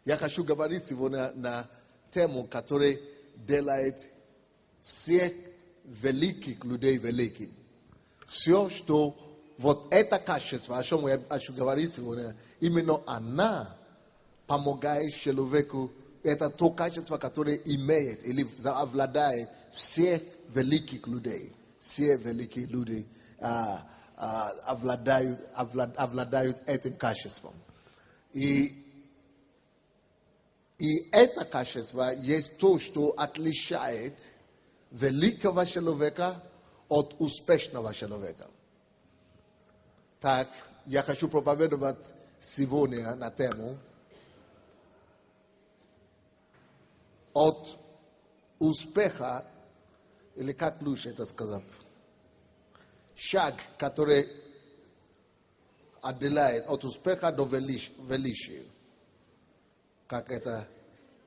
Я хочу говорить сегодня на тему, которая делает всех великих людей великим. Все, что вот это качество, о чем я хочу говорить сегодня, именно она помогает человеку. Это то качество, которое имеет или обладает всех великих людей. Все великие люди обладают этим качеством. И это качество есть то, что отличает великого человека от успешного человека. Так, я хочу проповедовать сегодня на тему от успеха, или как лучше это сказать, шаг, который отделяет от успеха до величия. Как это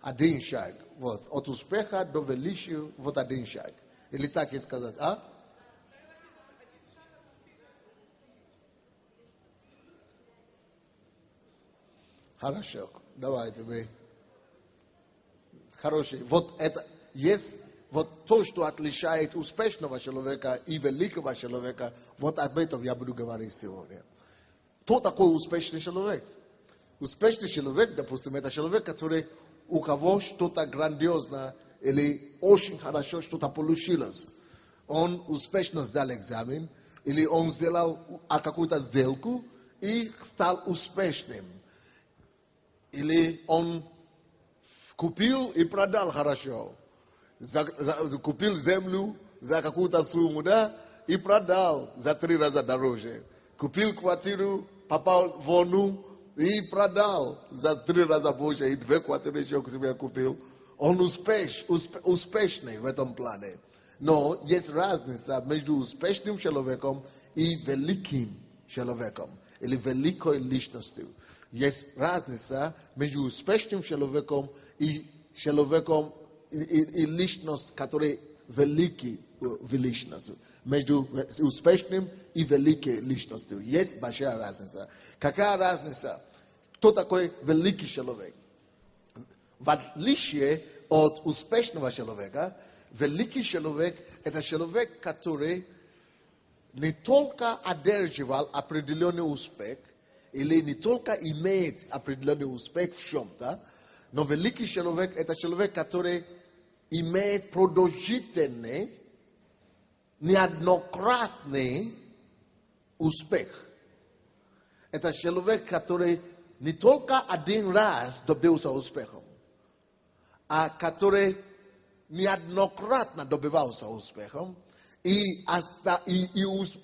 один шаг. Вот. От успеха до величия вот один шаг. Или так и сказать, а? Хорошо. Давайте мы. Хороший. Вот это есть вот то, что отличает успешного человека и великого человека. Вот об этом я буду говорить сегодня. Кто такой успешный человек? Успешный человек, допустим, это человек, который у кого что-то грандиозное или очень хорошо что-то получилось. Он успешно сдал экзамен, или он сделал какую-то сделку и стал успешным. Или он купил и продал хорошо. Купил землю за какую-то сумму, да, и продал за 3 раза дороже. Купил квартиру, попал в войну, и продал за 3 раза больше, и 2 квартиры еще себе купил. Он успешный в этом плане. Но есть разница между успешным человеком и великим человеком, или великой личностью. Есть разница между успешным человеком и человеком, и личность, которая великий личность. Между успешным и великой личностью. Есть большая разница. Какая разница? Кто такой великий человек? В отличие от успешного человека, великий человек – это человек, который не только одерживал определенный успех, или не только имеет определенный успех в чем-то, но великий человек – это человек, который имеет продолжительный, неоднократный успех. Это человек, который не только один раз добился успехом, а который неоднократно добивался успехом и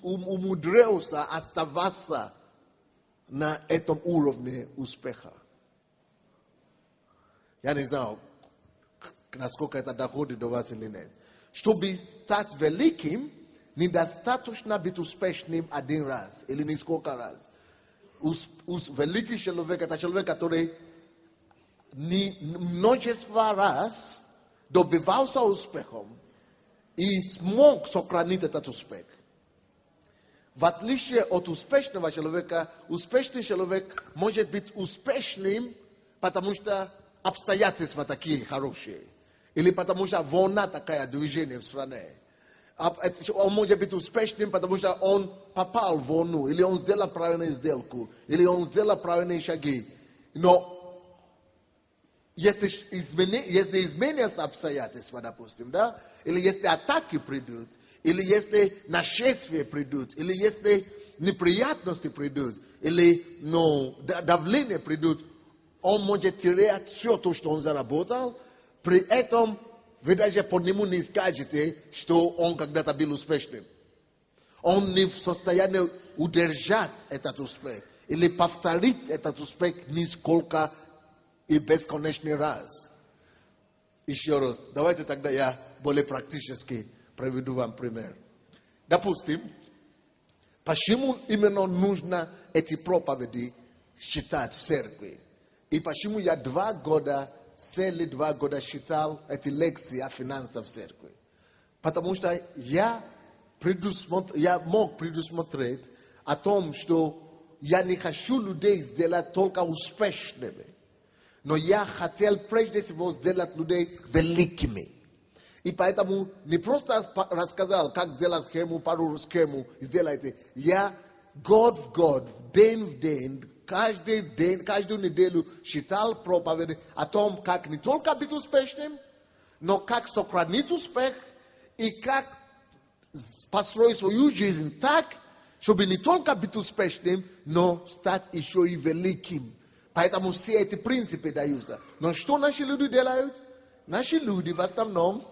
умудрился оставаться на этом уровне успеха. Я не знаю, насколько это доходит до вас или нет. Чтобы стать великим, недостаточно быть успешным один раз или несколько раз. Великий человек – это человек, который множество раз добивался успехом и смог сохранить этот успех. В отличие от успешного человека, успешный человек может быть успешным, потому что обстоятельства такие хорошие. Или потому что война такая, движение в стране. Он может быть успешным, потому что он попал в войну. Или он сделал правильную сделку. Или он сделал правильные шаги. Но если изменятся обстоятельства, допустим, да? Или если атаки придут, или если нашествия придут, или если неприятности придут, или давление придут, он может терять все то, что он заработал. При этом вы даже по нему не скажете, что он когда-то был успешным. Он не в состоянии удержать этот успех или повторить этот успех нисколько и бесконечный раз. Еще раз, давайте тогда я более практически приведу вам пример. Допустим, почему именно нужно эти проповеди читать в церкви? И почему я целые 2 года читал эти лекции о финансах в церкви? Потому что я мог предусмотреть о том, что я не хочу людей сделать только успешными. Но я хотел прежде всего сделать людей великими. И поэтому не просто рассказал, как сделать схему, пару схему, сделайте. Я год в год, день в день, каждую неделю читал проповеди о том, как не только быть успешным, но как сохранить успех и как построить свою жизнь так, чтобы не только быть успешным, но стать еще и великим. Поэтому все эти принципы даются. Но что наши люди делают? Наши люди в основном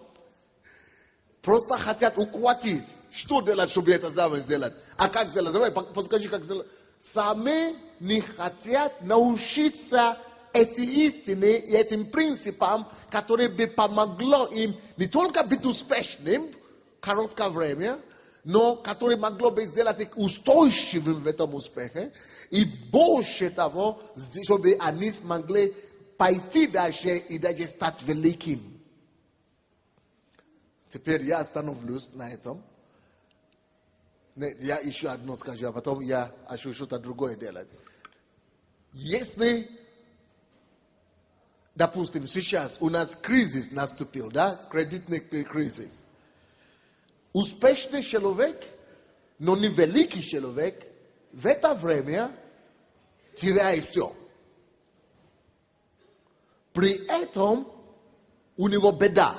просто хотят ухватить. Что делать, чтобы это сделать? А как сделать? Давай подскажи, как сделать. Сами не хотят научиться эти истины и этим принципам, которые бы помогло им не только быть успешным короткое время, но которое могло бы сделать их устойчивым в этом успехе. И больше того, чтобы они смогли пойти дальше и даже стать великим. Теперь я остановлюсь на этом. Я еще одно скажу, а потом я хочу что-то другое делать. Если, допустим, сейчас у нас кризис наступил, да, кредитный кризис. Успешный человек, но не великий человек, в это время теряет все. При этом у него беда.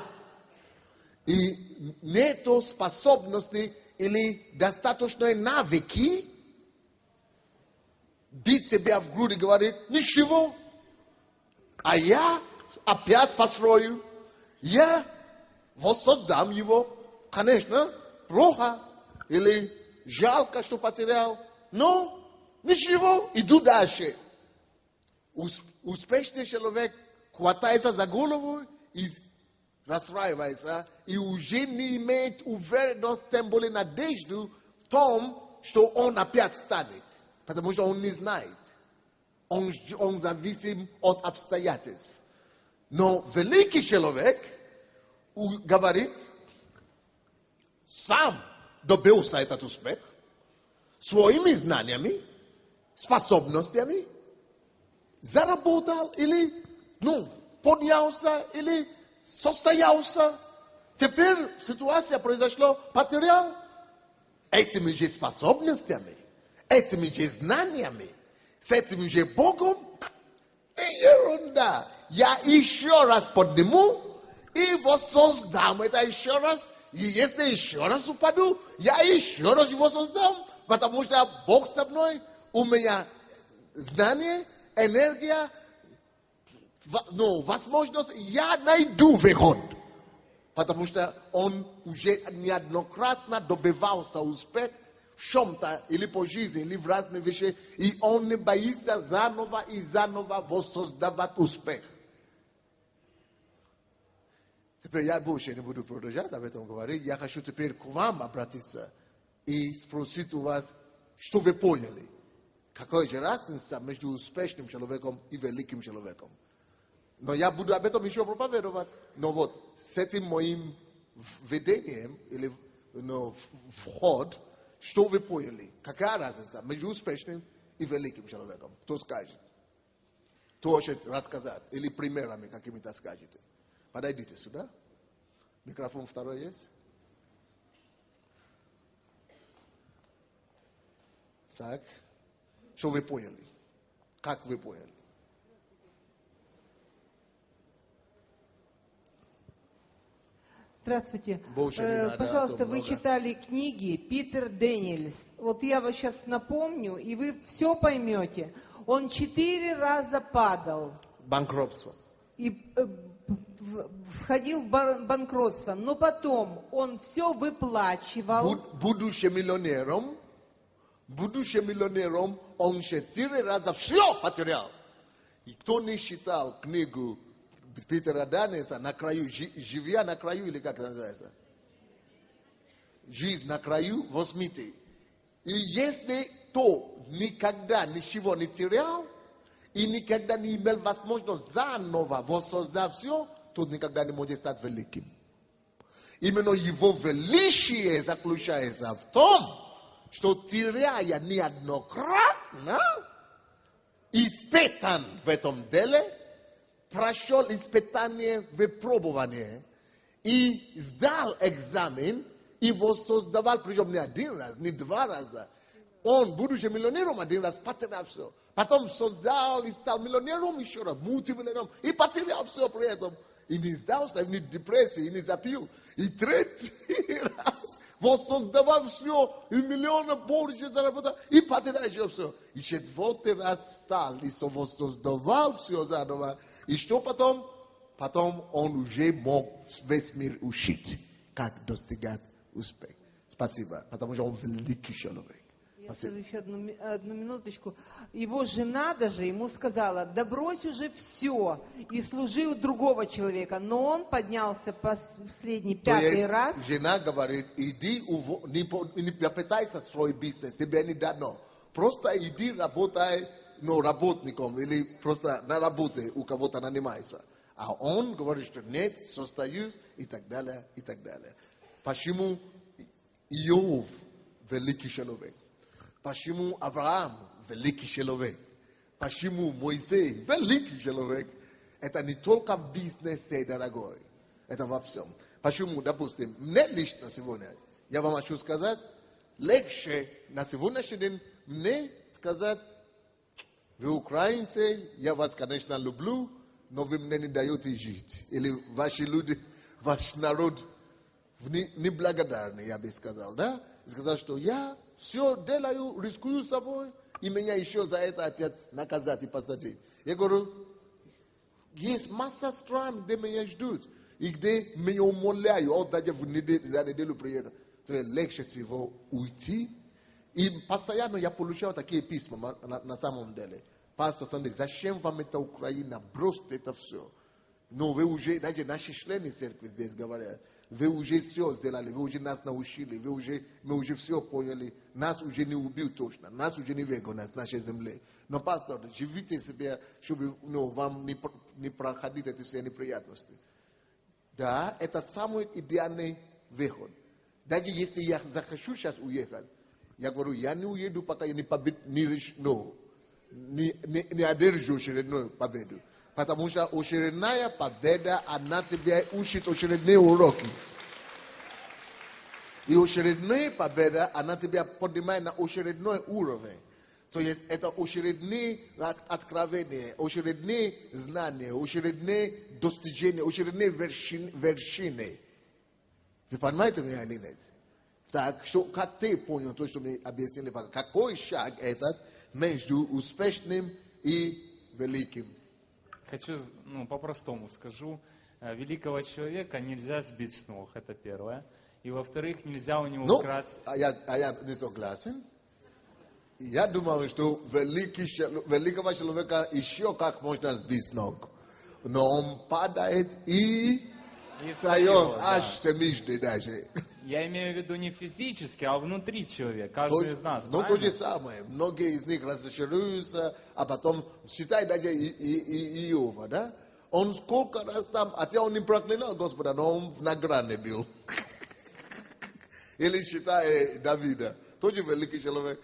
И нету способности или достаточной навыки бить себя в грудь и говорить, ничего, а я опять построю, я воссоздам его. Конечно, плохо или жалко, что потерял, но ничего, иду дальше. Успешный человек хватается за голову и расстраивается, и уже не имеет уверенность, тем более надежду в том, что он опять станет. Потому что он не знает. Он зависим от обстоятельств. Но великий человек говорит, сам добился этот успех своими знаниями, способностями, заработал или поднялся или состоялся. Теперь ситуация произошла, потерял этими же способностями, этими же знаниями, с этим же Богом. Ерунда. Я еще раз подниму и воссоздам это еще раз. И если еще раз упаду, я еще раз его создам, потому что Бог со мной, у меня знание, энергия, возможность, я найду выход. Потому что он уже неоднократно добивался успех в чем-то, или по жизни, или в разных вещах, и он не боится заново и заново воссоздавать успех. Теперь я больше не буду продолжать об этом говорить. Я хочу теперь к вам обратиться и спросить у вас, что вы поняли. Какая же разница между успешным человеком и великим человеком? Но я буду об этом еще проповедовать. Но вот с этим моим введением или вход, что вы поняли? Какая разница между успешным и великим человеком? Кто скажет? Кто хочет рассказать? Или примерами какими-то скажете? Подойдите сюда. Микрофон второй есть? Так. Что вы поняли? Как вы поняли? Здравствуйте. Пожалуйста, вы читали книги Питер Дэниелс. Вот я вас сейчас напомню, и вы все поймете. Он 4 раза падал. Банкротство. И входил в банкротство. Но потом он все выплачивал. Будучи миллионером, он 4 раза все потерял. И кто не читал книгу Питера Дэниелса на краю, живя на краю, или как это называется? Жизнь на краю, возьмите. И если кто никогда ничего не терял, и никогда не имел возможность заново воссоздать все, тот никогда не может стать великим. Именно его величие заключается в том, что теряя неоднократно, испытан в этом деле, прошел испытание, выпробование, и сдал экзамен, и воссоздавал, причем не один раз, не два раза. Он, будучи миллионером, один раз потерял все. Потом создал и стал миллионером еще раз, мультимиллионером, и потерял все при этом. И не сдался, и не депрессии, и не запил. И третий раз воссоздавал все, и миллиона больше заработал, и потерял еще все. И четвертый раз стал, и воссоздавал все заново. И что потом? Потом он уже мог весь мир учить, как достигать успеха. Спасибо, потому что он великий человек. Я скажу еще одну минуточку. Его жена даже ему сказала: да брось уже все и служи у другого человека. Но он поднялся последний, пятый раз. Жена говорит: иди, не пытайся строить бизнес, тебе не дано. Просто иди работай, работником, или просто на работе у кого-то нанимайся. А он говорит, что нет, состаюсь, и так далее, и так далее. Почему Иов великий человек? Почему Авраам великий человек? Почему Моисей великий человек? Это не только в бизнесе, дорогой. Это во всем. Почему, допустим, мне лично сегодня, я вам хочу сказать, легче на сегодняшний день мне сказать: вы украинцы, я вас, конечно, люблю, но вы мне не даете жить. Или ваши люди, ваш народ неблагодарный, я бы сказал, да? Сказал, что я все делаю, рискую собой, и меня еще за это хотят наказать и посадить. Я говорю, есть масса стран, где меня ждут, и где меня умоляют, отдать в неделю приеду. То есть легче всего уйти. И постоянно я получал такие письма на самом деле. Пастор Сандей, зачем вам эта Украина? Бросьте это все. Но вы уже, даже наши члены церкви здесь говорят, вы уже все сделали, вы уже нас научили, мы уже все поняли, нас уже не убьют точно, нас уже не выгонят с нашей земли. Но, пастор, живите себе, чтобы вам не проходить эти все неприятности. Да, это самый идеальный выход. Даже если я захочу сейчас уехать, я говорю, я не уеду, пока я не одержу очередную победу. Потому что очередная победа, она тебя учит очередные уроки. И очередная победа, она тебя поднимает на очередной уровень. То есть это очередные откровения, очередные знания, очередные достижения, очередные вершины. Вы понимаете меня или нет? Так, что, как ты понял то, что мы объяснили, какой шаг этот между успешным и великим? Хочу, по-простому скажу, великого человека нельзя сбить с ног, это первое. И во-вторых, нельзя у него украсть... я не согласен. Я думаю, что великого человека еще как можно сбить с ног. Но он падает и встает аж семижды даже. Я имею в виду не физически, а внутри человека, каждый из нас. Но то же самое. Многие из них разочаруются, а потом, считай даже Иова, да? Он сколько раз там, хотя он не проклинал Господа, но он на грани был. Или считай Давида. Тоже великий человек.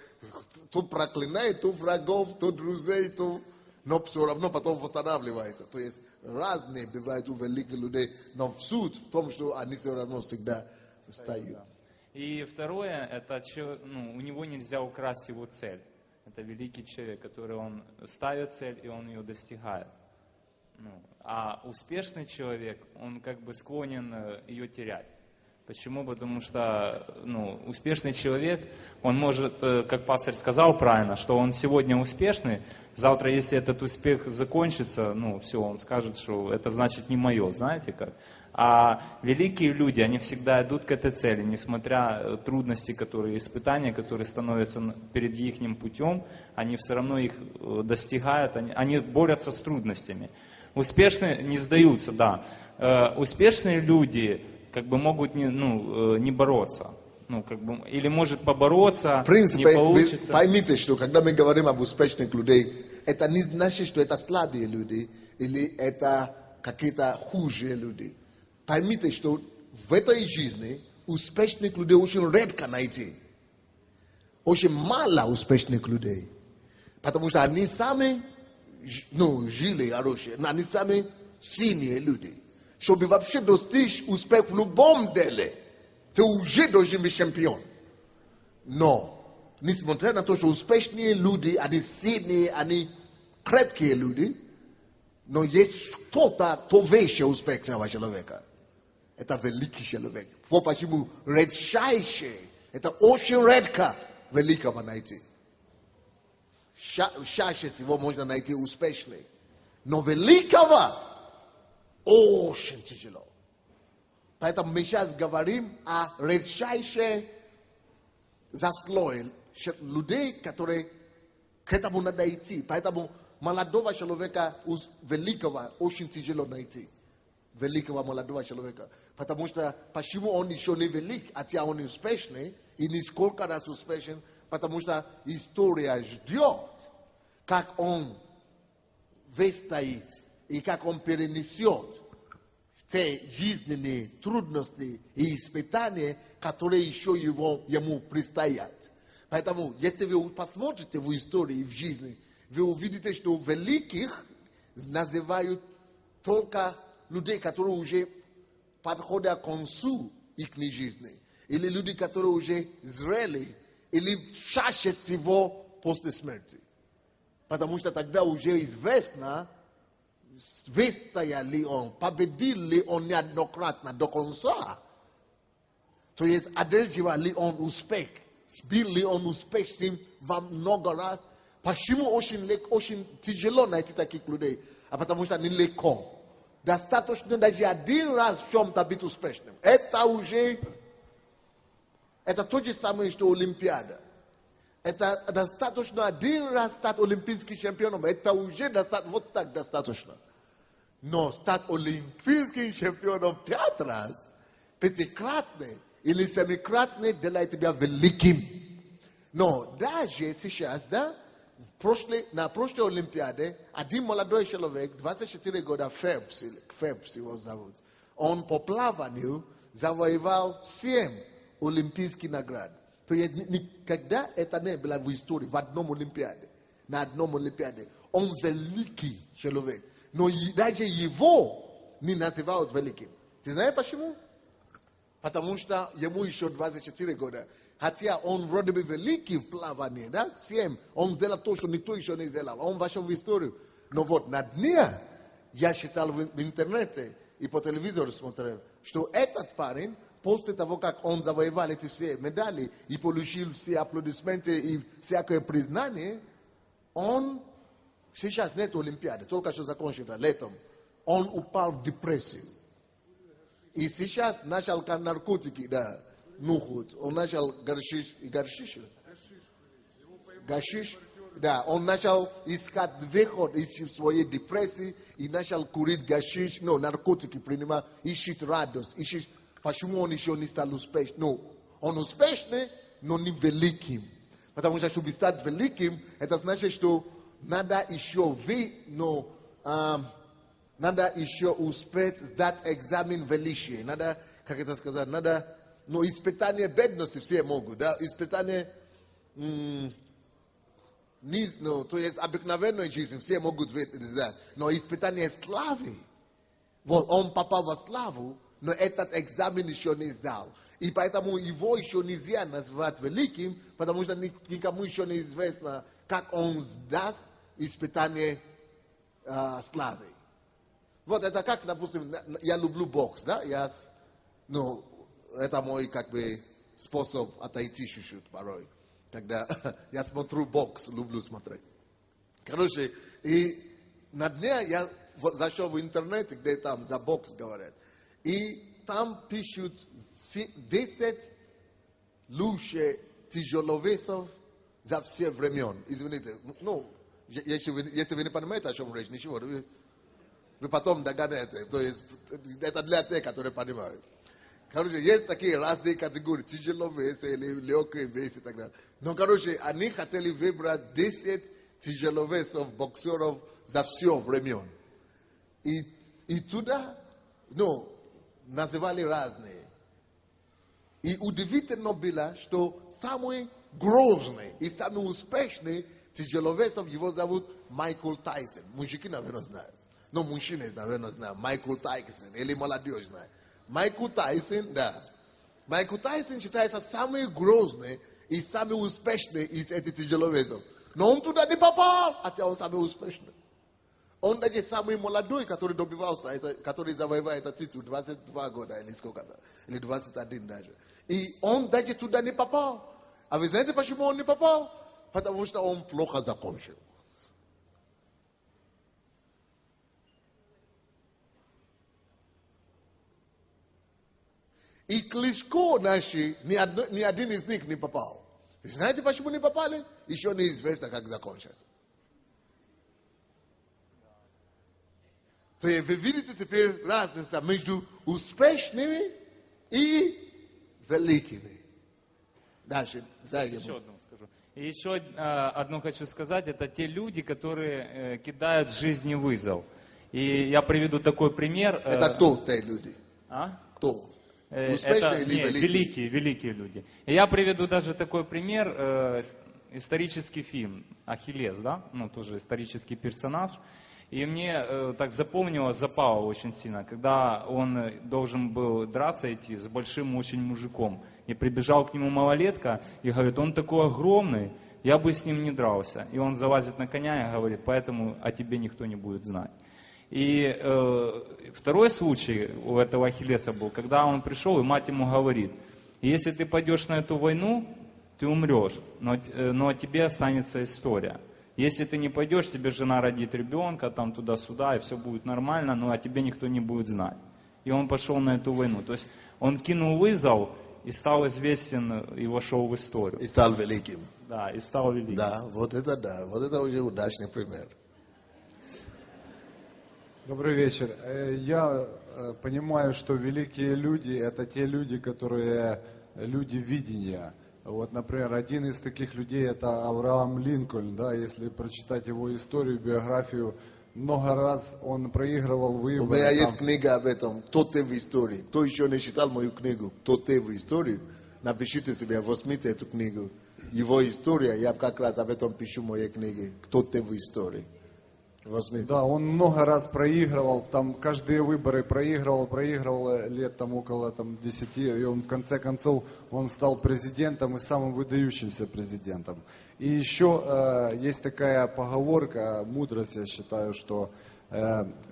То проклинает, то врагов, то друзей, то... Но все равно потом восстанавливается. То есть разные бывают у великих людей, но суть в том, что они все равно всегда стоят. И второе, это у него нельзя украсть его цель. Это великий человек, который он ставит цель, и он ее достигает. А успешный человек, он как бы склонен ее терять. Почему? Потому что успешный человек, он может, как пастор сказал правильно, что он сегодня успешный, завтра, если этот успех закончится, все, он скажет, что это значит не мое, знаете как. А великие люди, они всегда идут к этой цели, несмотря трудности, испытания, которые становятся перед их путем, они все равно их достигают, они борются с трудностями. Успешные не сдаются, да. Успешные люди могут не бороться. Или может побороться, в принципе, не получится. Вы поймите, что когда мы говорим об успешных людей, это не значит, что это слабые люди, или это какие-то хуже люди. Поймите, что в этой жизни успешных людей очень редко найти. Очень мало успешных людей. Потому что они сами жили хорошие, они сами сильные люди. Чтобы вообще достичь успеха в любом деле, ты уже должен быть чемпион. Но, несмотря на то, что успешные люди, они сильные, они крепкие люди, но есть что-то, кто выше успешного человека. Это великий человек. Вот почему редчайший, это очень редко великого найти. Чаще всего можно найти успешный. Но великого очень тяжело. Поэтому мы сейчас говорим о редчайшей заслуге людей, которые к этому надо идти. Поэтому молодого человека великого очень тяжело найти. Великого молодого человека. Потому что почему он еще не велик, хотя он успешный, и не сколько раз успешен, потому что история ждет, как он выстоит и как он перенесет те жизненные трудности и испытания, которые еще ему предстоят. Поэтому, если вы посмотрите в истории, в жизни, вы увидите, что великих называют только людей, которые уже подходят к концу их жизни. Или люди, которые уже зрели, или чаще всего после смерти. Потому что тогда уже известно, выстоял ли он, победил ли он неоднократно до конца. То есть, одерживал ли он успех, был ли он успешным во много раз. Почему очень тяжело найти таких людей? А потому что нелегко. Достаточно даже один раз в чем-то быть успешным. Это то же самое, что Олимпиада. Это достаточно один раз стать олимпийским чемпионом. Это уже вот так достаточно. Но стать олимпийским чемпионом 5 раз, 5-кратный или 7-кратный делает тебя великим. Но даже сейчас, да, на прошлой Олимпиаде, один молодой человек, 24 года, Фелпс его зовут, он по плаванию завоевал 7 олимпийских наград. То есть никогда это не было в истории, в одном Олимпиаде. На одном Олимпиаде. Он великий человек. Но даже его не называют великим. Ты знаешь почему? Потому что ему еще 24 года. Хотя он вроде бы великий в плавании, да? 7. Он сделал то, что никто еще не сделал. Он вошел в историю. Но вот на дне я читал в интернете и по телевизору смотрел, что этот парень, после того, как он завоевал эти все медали и получил все аплодисменты и всякое признание, он сейчас нет Олимпиады, только что закончил летом. Он упал в депрессию. И сейчас начал наркотики, да, нюхать. Он начал гашиш, да, он начал искать выход из своей депрессии и начал курить гашиш, наркотики принимать, ищет радость, ищет. Почему он еще не стал успешным? No, он успешный, но не великим. Потому что, чтобы стать великим, это значит, что надо еще надо еще успеть сдать экзамен величия. Надо, как это сказать, испытание бедности все могут, да? Испытание, то есть обыкновенной жизни все могут сдать. Но испытание славы, вот он попал во славу, но этот экзамен еще не сдал. И поэтому его еще нельзя назвать великим, потому что никому еще не известно, как он сдаст испытание славы. Вот это как, допустим, я люблю бокс, да? Это мой, способ отойти чуть-чуть порой. Когда я смотрю бокс, люблю смотреть. Короче, и на дне я зашел в интернете, где там за бокс говорят. И там пишут 10 лучших тяжеловесов за все времен. Извините, если вы не понимаете, о чем речь, ничего, вы потом догадаете. То есть, это для тех, которые понимают. Короче, есть такие разные категории, тяжеловесы или легкие весы и так далее. Но, они хотели выбрать 10 тяжеловесов, боксеров за все времен. И туда, называли разные. И удивительно было, что самый грозный и самый успешный тяжеловесов его зовут Майкл Тайсон. Мужики, наверное, знают. Ну, мужчины, наверное, знают. Майкл Тайсон или молодежь знает. Майкл Тайсон, да. Майкл Тайсон считается самый грозный и самый успешный из этих тяжеловесов. Но он туда не попал, хотя он самый успешный. Он даже самый молодой, который добивался, который завоевал этот титул 22 года или сколько-то, или 21 даже. И он даже туда не попал. А вы знаете, почему он не попал? Потому что он плохо закончил. И Кличко наши, ни один из них не попал. Вы знаете, почему не попали? Еще неизвестно, как закончится. То есть вы видите теперь разницу между успешными и великими. Дальше. Еще одну скажу. И еще одно хочу сказать, это те люди, которые кидают жизни вызов. И я приведу такой пример. Это кто те люди? А? Кто? Успешные или великие? Великие люди. И я приведу даже такой пример, исторический фильм «Ахиллес», да? Ну, тоже исторический персонаж. И мне так запало очень сильно, когда он должен был драться идти с большим очень мужиком. И прибежал к нему малолетка и говорит, он такой огромный, я бы с ним не дрался. И он залазит на коня и говорит, поэтому о тебе никто не будет знать. И второй случай у этого Ахиллеса был, когда он пришел, и мать ему говорит, если ты пойдешь на эту войну, ты умрешь, но тебе останется история. Если ты не пойдешь, тебе жена родит ребенка, там туда-сюда, и все будет нормально, но о тебе никто не будет знать. И он пошел на эту войну. То есть он кинул вызов и стал известен, и вошел в историю. И стал великим. Да, и стал великим. Да, вот это уже удачный пример. Добрый вечер. Я понимаю, что великие люди – это те люди, которые люди видения. Вот, например, один из таких людей – это Авраам Линкольн. Да, если прочитать его историю, биографию, много раз он проигрывал выборы. У меня есть книга об этом. Кто ты в истории? Кто еще не читал мою книгу? Кто ты в истории? Напишите себе, возьмите эту книгу. Его история, я как раз об этом пишу в моей книге. Кто ты в истории? Возьмите. Да, он много раз проигрывал, там каждые выборы проигрывал лет там около 10, и он в конце концов он стал президентом и самым выдающимся президентом. И еще есть такая поговорка, мудрость, я считаю, что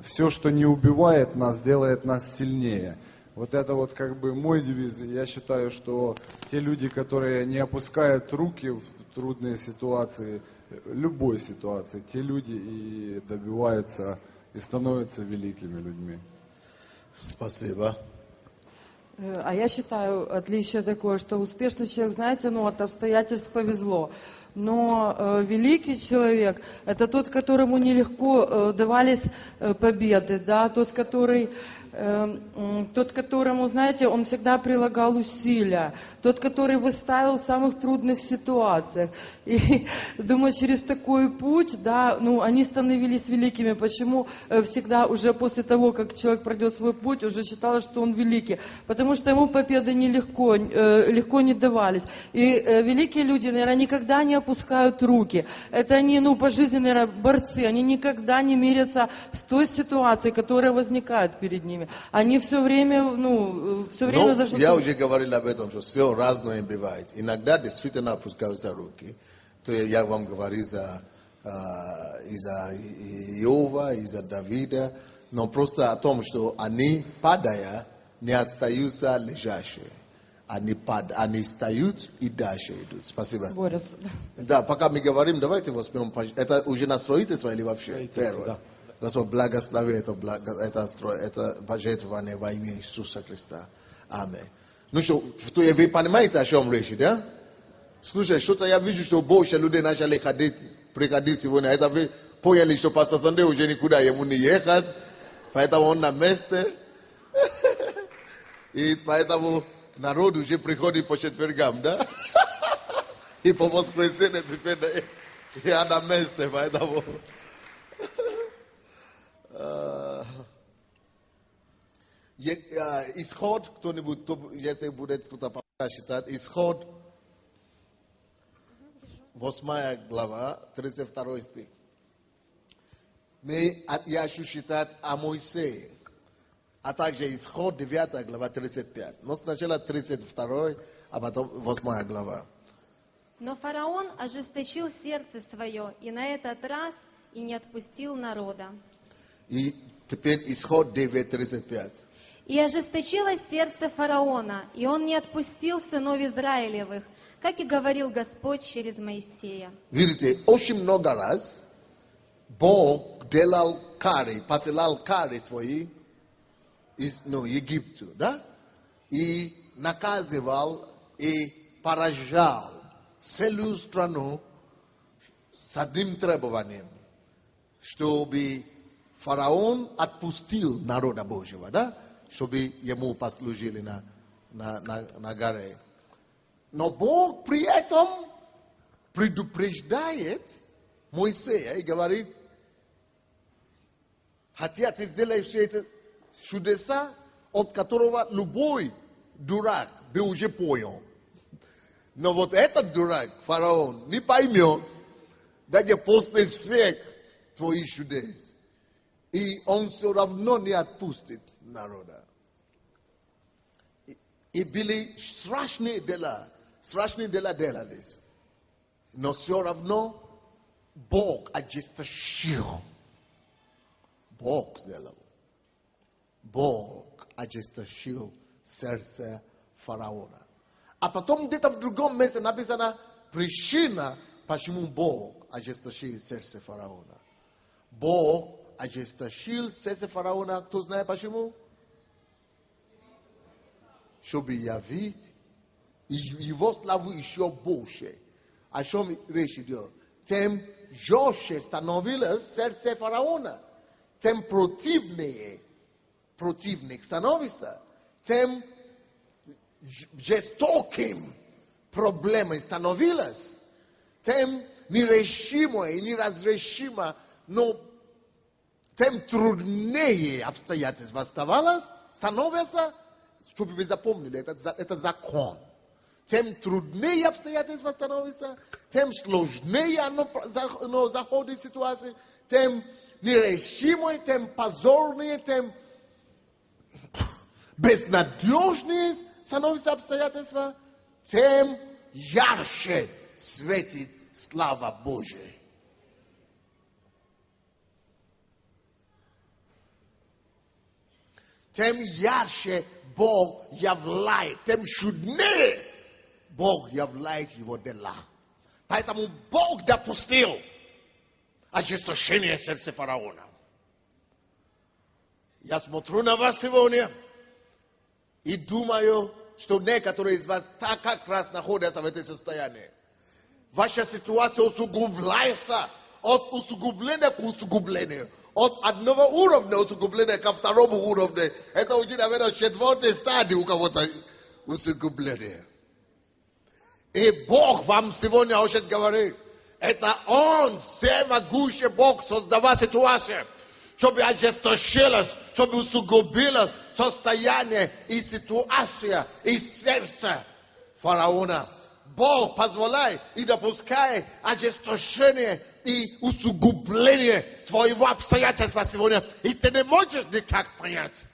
все, что не убивает нас, делает нас сильнее. Вот это вот как бы мой девиз. Я считаю, что те люди, которые не опускают руки в трудные ситуации, любой ситуации, те люди и добиваются, и становятся великими людьми. Спасибо. А я считаю, отличие такое, что успешный человек, знаете, от обстоятельств повезло. Но великий человек – это тот, которому нелегко давались победы, да, тот, которому, знаете, он всегда прилагал усилия, тот, который выставил в самых трудных ситуациях. И думаю, через такой путь, да, они становились великими. Почему всегда уже после того, как человек пройдет свой путь, уже считалось, что он великий? Потому что ему победы легко не давались. И великие люди, наверное, никогда не опускают руки. Это они, по жизни, наверное, борцы. Они никогда не мирятся с той ситуацией, которая возникает перед ними. Они все время, должны... Я уже говорил об этом, что все разное бывает. Иногда действительно опускаются руки. То я вам говорю из-за Иова, из-за Давида. Но просто о том, что они, падая, не остаются лежащие. Они встают и дальше идут. Спасибо. Борются. Да, пока мы говорим, давайте возьмем... Это уже на строительство или вообще? Первое. Господь, благослови это пожертвование во имя Иисуса Христа. Аминь. Ну что, вы понимаете, о чем речь, да? Слушай, что-то я вижу, что больше людей начали приходить сегодня. Это вы поняли, что пастор Сандей уже никуда ему не ехать. Поэтому он на месте. И поэтому народ уже приходит по четвергам, да? И по воскресенье теперь я на месте, поэтому... Исход, кто-нибудь, если будет кто-то читать, Исход, 8 глава, 32 стих. я хочу считать о Моисее, а также Исход 9 глава 35. Но сначала 32, а потом 8 глава. Но фараон ожесточил сердце свое и на этот раз и не отпустил народа. И теперь Исход 9:35. И ожесточилось сердце фараона, и он не отпустил сынов Израилевых, как и говорил Господь через Моисея. Видите, очень много раз Бог делал кары, посылал кары свои из Египту, да? И наказывал и поражал целую страну с одним требованием, чтобы фараон отпустил народа Божьего, да? Чтобы ему послужили на горе. Но Бог при этом предупреждает Моисея и говорит: хотя ты сделаешь все эти чудеса, от которого любой дурак бы уже понял. Но вот этот дурак, фараон, не поймет, даже после всех твоих чудес. И он все равно не отпустит народа. И были страшные дела делались. Но все равно Бог ожесточил. Бог сделал. Бог ожесточил сердце фараона. А потом где-то в другом месте написано причина, почему Бог ожесточил сердце фараона. Бог ожесточил сердце фараона, кто знает почему? Чтобы явить его славу еще больше. О чем речь идет? Тем жестче становилось сердце фараона. Тем противнее противник становится. Тем жестоким проблемой становилось. Тем нерешимо и неразрешимо, но тем труднее обстоятельства становятся, чтобы вы запомнили, это закон. Тем труднее обстоятельства становятся, тем сложнее оно заходит в ситуацию, тем нерешимое, тем позорнее, тем безнадежнее становятся обстоятельства, тем ярче светит слава Божия. Тем ярче Бог являет, тем чуднее Бог являет его дела. Поэтому Бог допустил ожесточение сердца фараона. Я смотрю на вас сегодня и думаю, что некоторые из вас так как раз находятся в этом состоянии. Ваша ситуация усугубляется от усугубления к усугублению. От одного уровня усугубления ко второму уровню. Это уже, наверное, 4-й стадии у кого-то усугубления. И Бог вам сегодня очень говорит, это Он, всемогущий Бог, создавал ситуацию, чтобы ожесточилось, чтобы усугубилось состояние и ситуация, и сердце фараона. Бог позволяет и допускает ожесточение и усугубление твоего обстоятельства сегодня. И ты не можешь никак понять.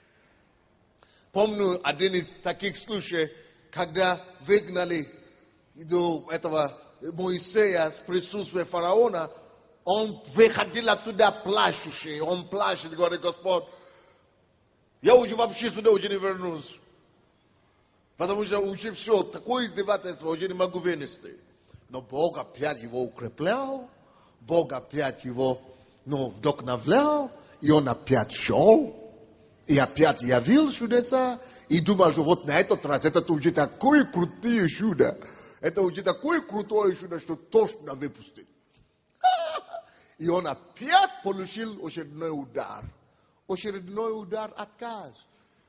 Помню один из таких случаев, когда выгнали до этого Моисея с присутствия фараона, он выходил оттуда плачущий. Он плачет, говорит: Господь, я уже вообще сюда уже не вернусь. Потому что уже все, такое издевательство уже не могу вынести. Но Бог опять его укреплял, Бог опять его вдохновлял, и он опять шел, и опять явил чудеса, и думал, что вот на этот раз это уже такое крутое чудо, это уже такое крутое чудо, что точно выпустит. И он опять получил очередной удар отказ.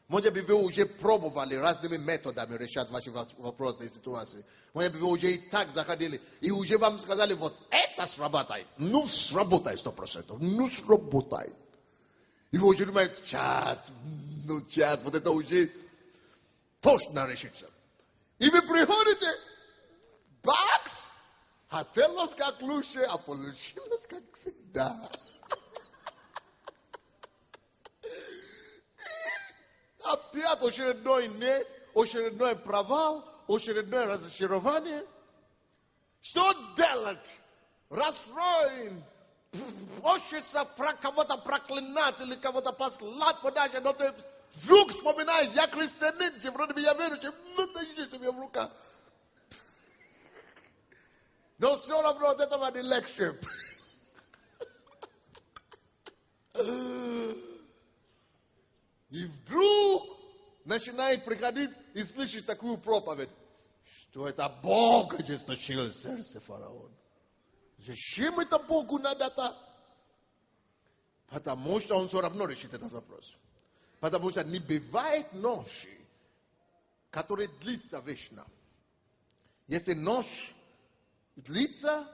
Может быть, вы уже пробовали разными методами решать ваши вопросы и ситуации. Может быть, вы уже и так заходили, и уже вам сказали, вот это сработает. Ну, сработает 100%. Ну, сработает. И вы уже думаете, сейчас, вот это уже точно решится. И вы приходите, бакс, хотелось как лучше, а получилось как всегда. опять очередной нет, очередной провал, очередное разочарование. Что делать? Расстроен. Хочется про кого-то проклинать или кого-то послать подальше, но ты вдруг вспоминаешь, я христианин, вроде бы я верующий, ну ты иди себе в руках. Но все равно от этого не легче. И вдруг начинает приходить и слышать такую проповедь, что это Бог ожесточил сердце фараона. Зачем это Богу надо-то? Потому что он все равно решит этот вопрос. Потому что не бывает ночи, которые длится вечно. Если ночь длится,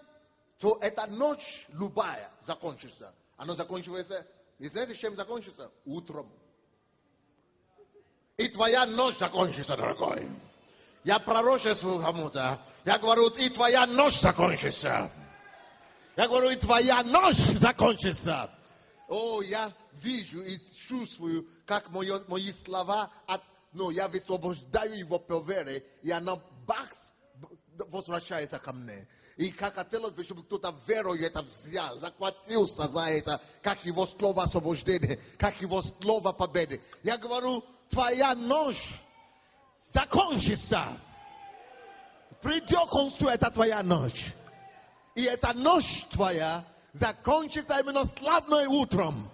то эта ночь любая закончится. Она заканчивается, и знаете, чем закончится? Утром. И твоя ночь закончится, дорогой. Я пророчествую кому-то. Я говорю, и твоя ночь закончится. Я говорю, и твоя ночь закончится. О, я вижу и чувствую, как мои слова, я высвобождаю его по вере, и она бакс возвращается ко мне. И как хотелось бы, чтобы кто-то верою это взял, захватился за это, как его слово освобождения, как его слово победы. Я говорю, твоя ночь закончится. Придет к концу, это твоя ночь. И эта ночь твоя закончится именно славное утром.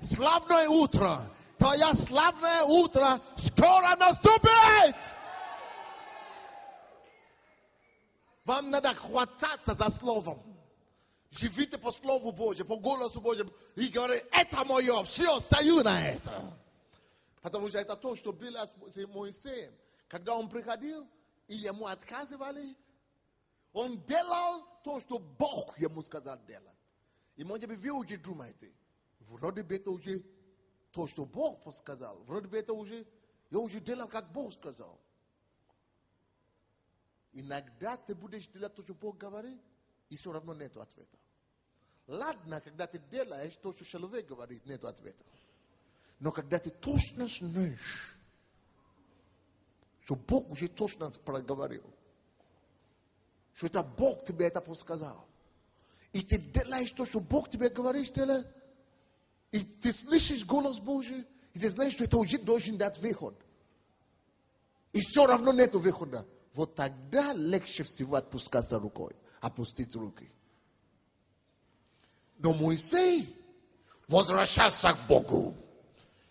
Славное утро. Твое славное утро скоро наступит. Вам надо хвататься за словом. Живите по Слову Божьему, по голосу Божьему. И говорите, это мое, все, стою на это. Потому что это то, что было с Моисеем. Когда он приходил, и ему отказывали, он делал то, что Бог ему сказал делать. И может быть, вы уже думаете, вроде бы это уже то, что Бог сказал. Вроде бы это уже, я уже делал, как Бог сказал. Иногда ты будешь делать то, что Бог говорит, и все равно нет ответа. Ладно, когда ты делаешь то, что человек говорит, нет ответа. Но когда ты точно знаешь, что Бог уже точно проговорил, что это Бог тебе это подсказал, и ты делаешь то, что Бог тебе говорит, делай, и ты слышишь голос Божий, и ты знаешь, что это уже должен дать выход. И все равно нет выхода. Вот тогда легче всего отпускаться рукой, опустить руки. Но Моисей возвращался к Богу.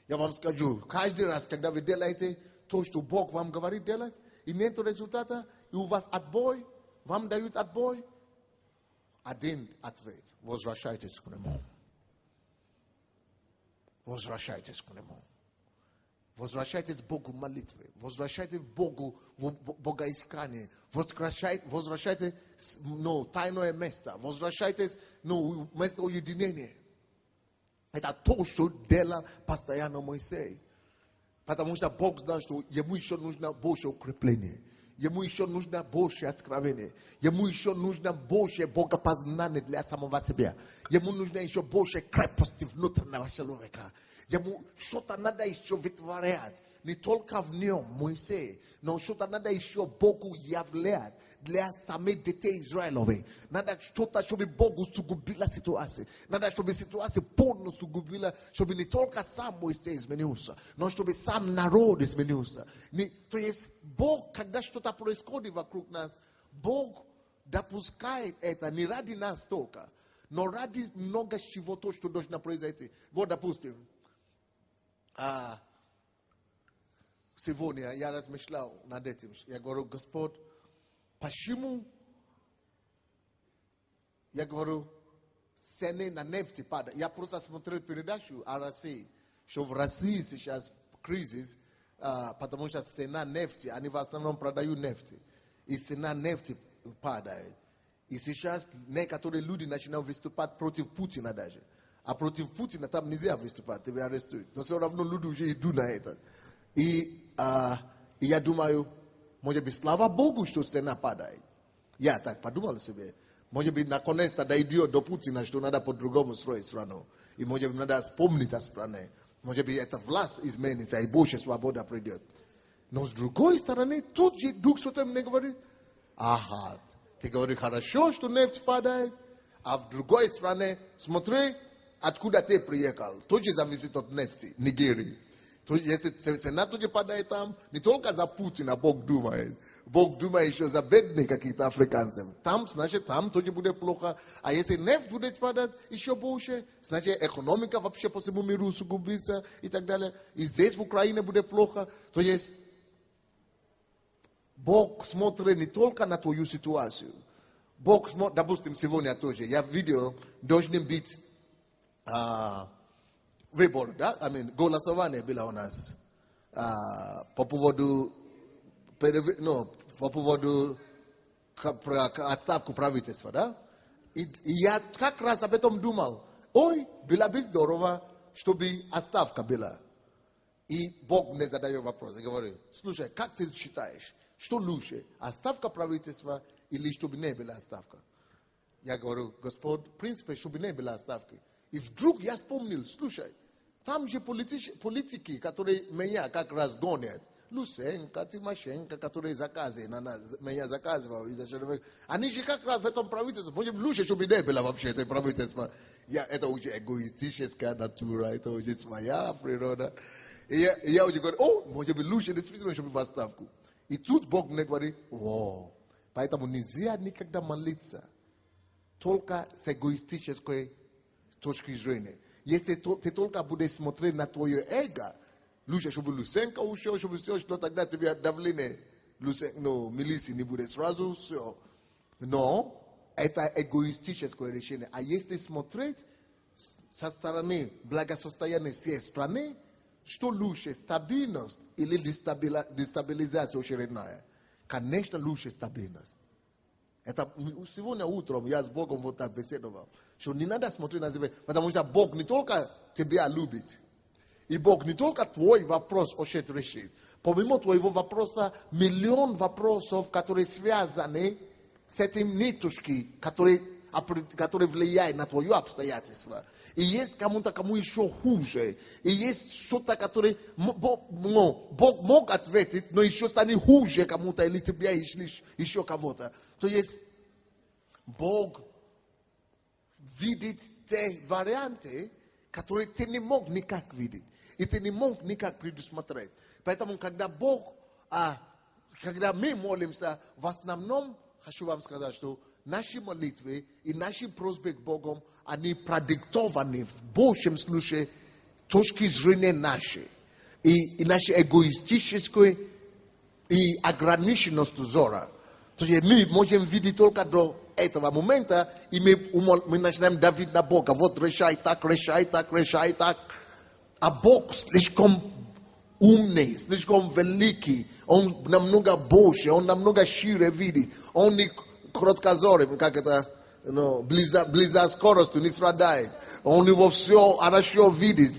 Я вам скажу, каждый раз, когда вы делаете то, что Бог вам говорит делать, и нет результата, и у вас отбой, вам дают отбой, один ответ. Возвращайтесь к Нему. Возвращайтесь к Нему. Возвращайтесь к Богу в молитве. Возвращайтесь к Богу в богоискании. Возвращайтесь в тайное место. Возвращайтесь в место уединения. Это то, что делал постоянно Моисей. Потому что Бог знал, что ему еще нужно больше укрепления. Ему еще нужно больше откровения. Ему еще нужно больше богопознания для самого себя. Ему нужно еще больше крепости внутреннего человека. Ему что-то надо еще вытворять. Не только в нем, Моисей, но что-то надо еще Богу являть для самих детей Израиловых. Надо что-то, чтобы Богу усугубила ситуацию. Надо, чтобы ситуация полностью усугубила, чтобы не только сам Моисей изменился, но чтобы сам народ изменился. То есть Бог, когда что-то происходит вокруг нас, Бог допускает это не ради нас только, но ради много чего то, что должно произойти. Вот, допустим, сегодня я размышлял над этим. Я говорю, Господь, почему? Я говорю, цены на нефть падают. Я просто смотрел передачу о России, что в России сейчас кризис, потому что цена нефти, они в основном продают нефть. И цена нефти падает. И сейчас некоторые люди начинают выступать против Путина даже. А против Путина там нельзя выступать, тебя арестуют. Но все равно люди уже идут на это. И я думаю, может быть, слава Богу, что цена падает. Я так подумал себе. Может быть, наконец-то дойдет до Путина, что надо по-другому строить страну. И может быть, надо вспомнить о стране. Может быть, эта власть изменится, и больше свобода придет. Но с другой стороны, тут же Дух Святой мне говорит, ага, ты говоришь, хорошо, что нефть падает, а в другой стране, смотри, откуда ты приехал. Тоже зависит от нефти, Нигерии. Если цена тоже падает там, не только за Путина Бог думает. Бог думает еще за бедных каких-то африканцев. Там, значит, там тоже будет плохо. А если нефть будет падать еще больше, значит, экономика вообще по всему миру усугубится и так далее. И здесь в Украине будет плохо. То есть, Бог смотрит не только на твою ситуацию. Бог смотрит, допустим, сегодня тоже. Я видел, должны быть выборы, да? Голосование было у нас по поводу отставку правительства, да? И я как раз об этом думал. Ой, было бы здорово, чтобы отставка была. И Бог мне задает вопрос. Я говорю, слушай, как ты считаешь, что лучше, отставка правительства или чтобы не была отставка? Я говорю, Господь, в принципе, чтобы не было отставки. И вдруг я вспомнил, слушай, там же политики, которые меня как раз гонят. Лусенко, Тимошенко, которые меня заказывают. Они же как раз в этом правительстве. Может, лучше, чтобы не было вообще это правительство. Это уже эгоистическая натура, это уже своя природа. И я уже говорю, может быть, лучше действительно, чтобы в отставку. И тут Бог мне говорит, поэтому нельзя никогда молиться только с эгоистической точки зрения. Если ты только будешь смотреть на твое эго, лучше, чтобы Лусенко ушел, чтобы все, что тогда тебе давление, милиции не будет сразу все. Но это эгоистическое решение. А если смотреть со стороны благосостояния всей страны, что лучше, стабильность или дестабилизация очередная? Конечно, лучше стабильность. Это сегодня утром я с Богом вот так беседовал, что не надо смотреть на себя, потому что Бог не только тебя любит, и Бог не только твой вопрос хочет решить. Помимо твоего вопроса, миллион вопросов, которые связаны с этим ниточкой, которые влияют на твое обстоятельство. И есть кому еще хуже. И есть что-то, которое Бог мог ответить, но еще станет хуже кому-то, или тебе, или еще кого-то. То есть Бог видит те варианты, которые ты не мог никак видеть. И ты не мог никак предусмотреть. Поэтому, когда мы молимся, в основном, хочу вам сказать, что наши молитвы и наши просьбы к Богу, они продиктованы в большем случае точки зрения нашей. И нашей эгоистической и ограниченности взора. То есть мы можем видеть только до этого момента, и мы начинаем давить на Бога. Вот решай так, решай так, решай так. А Бог слишком умный, слишком великий. Он намного больше, он намного шире видит. Он не короткозорый, как это, близкоскоростью не страдает. Он у него все хорошо видит.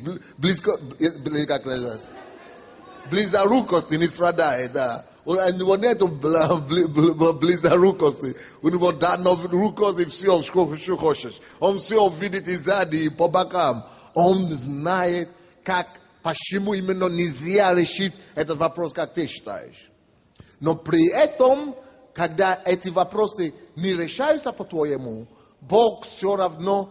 Близорукости не страдает, да. У него нету близорукости. У него дано рукости все, что хочешь. Он все видит и сзади, и по бокам. Он знает, почему именно нельзя решить этот вопрос, как ты считаешь. Но при этом, когда эти вопросы не решаются по-твоему, Бог все равно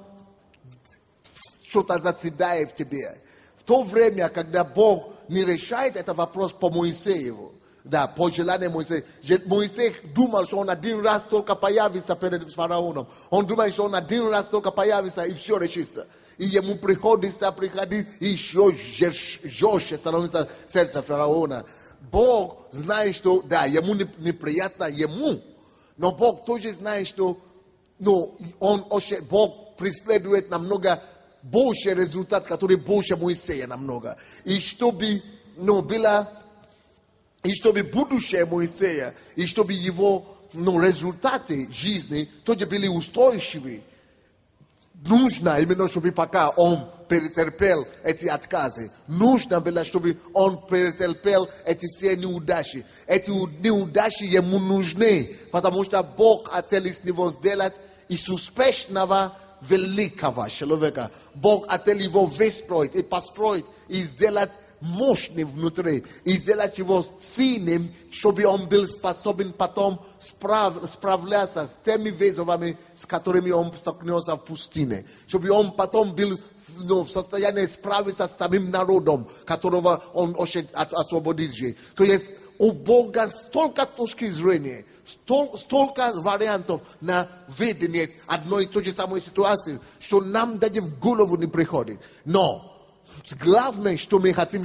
что-то заседает в тебе. В то время, когда Бог не решает этот вопрос по Моисееву, да, по желанию Моисея. Моисей думал, что он один раз только появится перед фараоном. Он думал, что он один раз только появится и все решится. И ему приходится приходить, и еще жестче становится сердце фараона. Бог знает, что, да, ему неприятно ему, но Бог тоже знает, что Бог преследует намного больше результат, который больше Моисея намного. И чтобы будущее Моисея, и чтобы его результаты жизни тоже были устойчивы. Нужно именно, чтобы пока он перетерпел эти отказы, нужно было, чтобы он перетерпел эти все неудачи. Эти неудачи ему нужны, потому что Бог хотел из него сделать из успешного великого человека. Бог хотел его выстроить и построить, и сделать мощным внутри, и сделать его сильным, чтобы он был способен потом справляться с теми вызовами, с которыми он столкнулся в пустыне. Чтобы он потом был в состоянии справиться с самим народом, которого он хочет освободить. То есть у Бога столько точки зрения, столько вариантов на видение одной и той же самой ситуации, что нам даже в голову не приходит. Но главное, что мы хотим,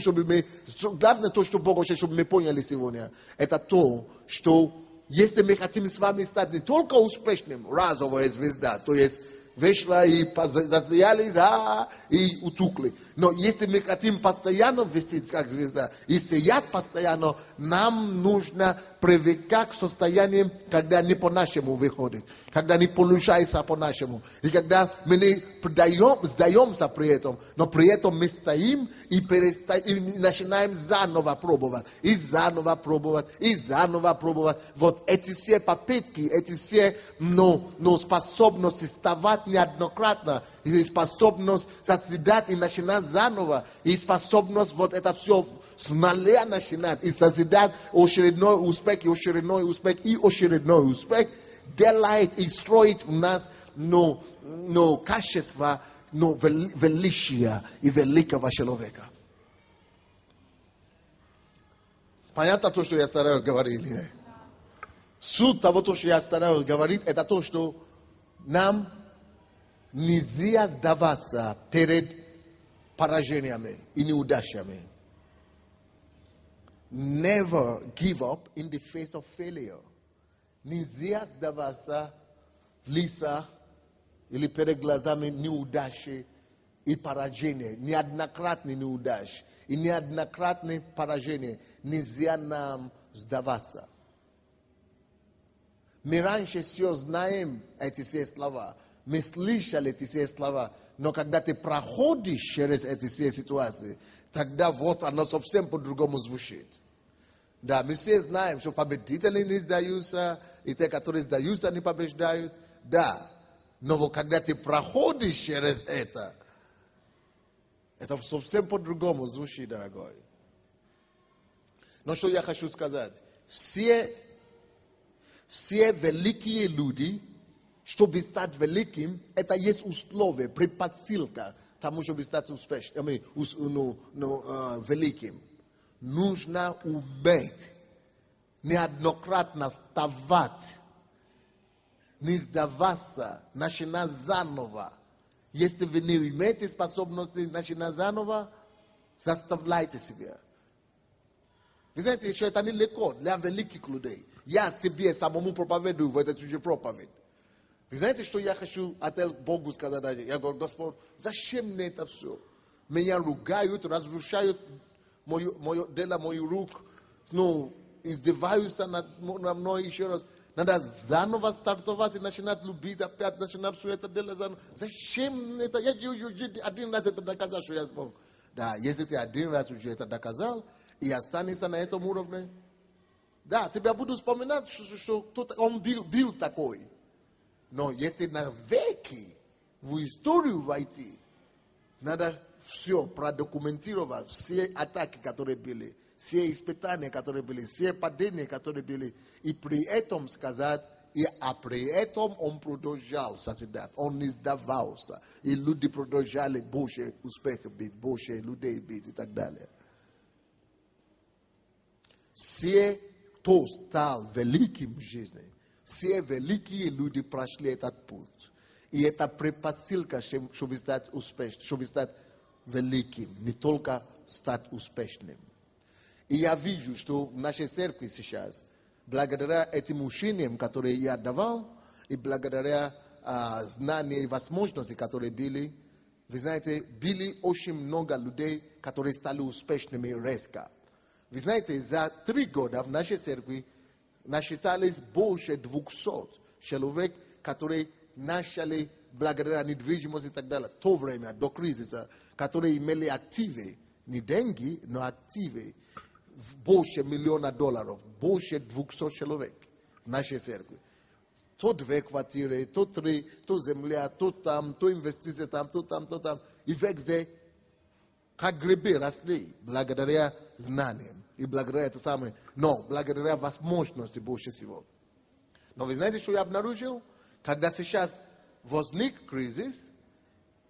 главное то, что Бог хочет, чтобы мы поняли сегодня, это то, что если мы хотим с вами стать не только успешным, разовая звезда, то есть вышла и засиялись, и утухли. Но если мы хотим постоянно вести как звезда и сиять постоянно, нам нужно привыкать к состоянию, когда не по-нашему выходит, когда не получается по-нашему. И когда мы не сдаемся при этом, но при этом мы стоим и начинаем заново пробовать, и заново пробовать, и заново пробовать. Вот эти все попытки, эти все способности вставать неоднократно, и способность созидать и начинать заново, и способность вот это все с нуля начинать, и созидать очередной успех, и очередной успех, и очередной успех, делает и строит в нас качество величия и великого человека. Понятно то, что я стараюсь говорить? Суть того, что я стараюсь говорить, это то, что нам нельзя сдаваться перед поражениями и неудачами. Never give up in the face of failure. Нельзя сдаваться в лица или перед глазами неудачи и поражения. Неоднократные неудачи и неоднократные поражения. Нельзя нам сдаваться. Мы раньше все знаем эти все слова. Мы слышали эти все слова. Но когда ты проходишь через эти все ситуации, тогда вот оно совсем по-другому звучит. Да, мы все знаем, что победители не сдаются, и те, которые сдаются, не побеждают. Да, но вот когда ты проходишь через это совсем по-другому звучит, дорогой. Но что я хочу сказать? Все великие люди, чтобы стать великим, это есть условие, предпосылка тому, чтобы стать успешным, великим. Нужно уметь неоднократно вставать, не сдаваться, начинать заново. Если вы не имеете способности начинать заново, заставляйте себя. Вы знаете, что это нелегко для великих людей. Я себе самому проповедую в этой чужой проповедь. Вы знаете, что я хочу от Богу сказать? Я говорю: Господь, зачем мне это все? Меня ругают, разрушают мое дело, мою руку, издеваются над мной еще раз. Надо заново стартовать и начинать любить, опять начинать все это делать заново. Зачем это? Я один раз это доказал, что я смог. Да, если ты один раз уже это доказал и останешься на этом уровне, да, тебя буду вспоминать, что он был такой. Но если навеки в историю войти, надо все продокументировать, все атаки, которые были, все испытания, которые были, все падения, которые были, и при этом сказать, а при этом он продолжал созидать, он не сдавался, и люди продолжали больше успехов бить, больше людей бить и так далее. Все, кто стал великим в жизни, все великие люди прошли этот путь. И это предпосылка, чтобы стать успешным, чтобы стать великим, не только стать успешным. И я вижу, что в нашей церкви сейчас, благодаря этим учениям, которые я давал, и благодаря знаниям и возможностям, которые были, вы знаете, были очень много людей, которые стали успешными резко. Вы знаете, за 3 года в нашей церкви насчитались больше 200 человек, которые начали благодаря недвижимости и так далее, в то время, до кризиса, которые имели активы, не деньги, но активы, больше $1 миллиона, больше 200 человек в нашей церкви. то 2 квартиры, то 3, то земля, то там, то инвестиции там, то там, то там. И везде, как грибы росли, благодаря знаниям. И благодаря это самое, но благодаря возможности больше всего. Но вы знаете, что я обнаружил? Когда сейчас возник кризис,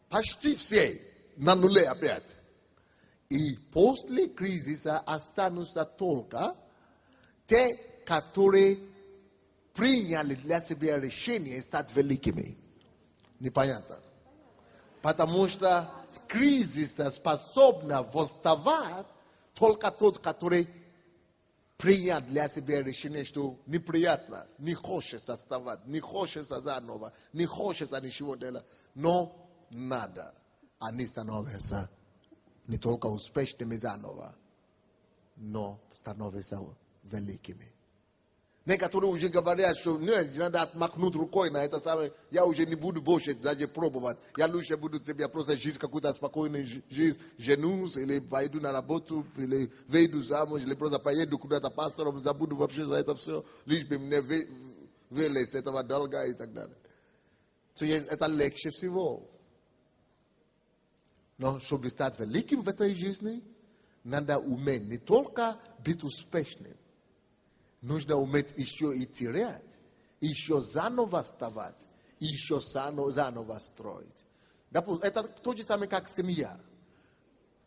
почти все на нуле опять. И после кризиса останутся только те, которые приняли для себя решение стать великими. Непонятно. Потому что с кризиса способна восставать только тот, который принял для себя решение, что неприятно, не хочется вставать, не хочется заново, не хочется ничего делать, но надо. Они становятся не только успешными заново, но становятся великими. Некоторые уже говорят, что нет, надо отмахнуть рукой на это самое, я уже не буду больше даже пробовать, я лучше буду себе просто жить какую-то спокойную жизнь, женусь, или пойду на работу, или выйду замуж, или просто поеду куда-то пастором, забуду вообще за это все, лишь бы мне вылезть этого долга и так далее. То есть это легче всего. Но чтобы стать великим в этой жизни, надо уметь не только быть успешным, нужно уметь еще и терять, еще заново вставать, еще заново строить. Допустим, это то же самое, как семья.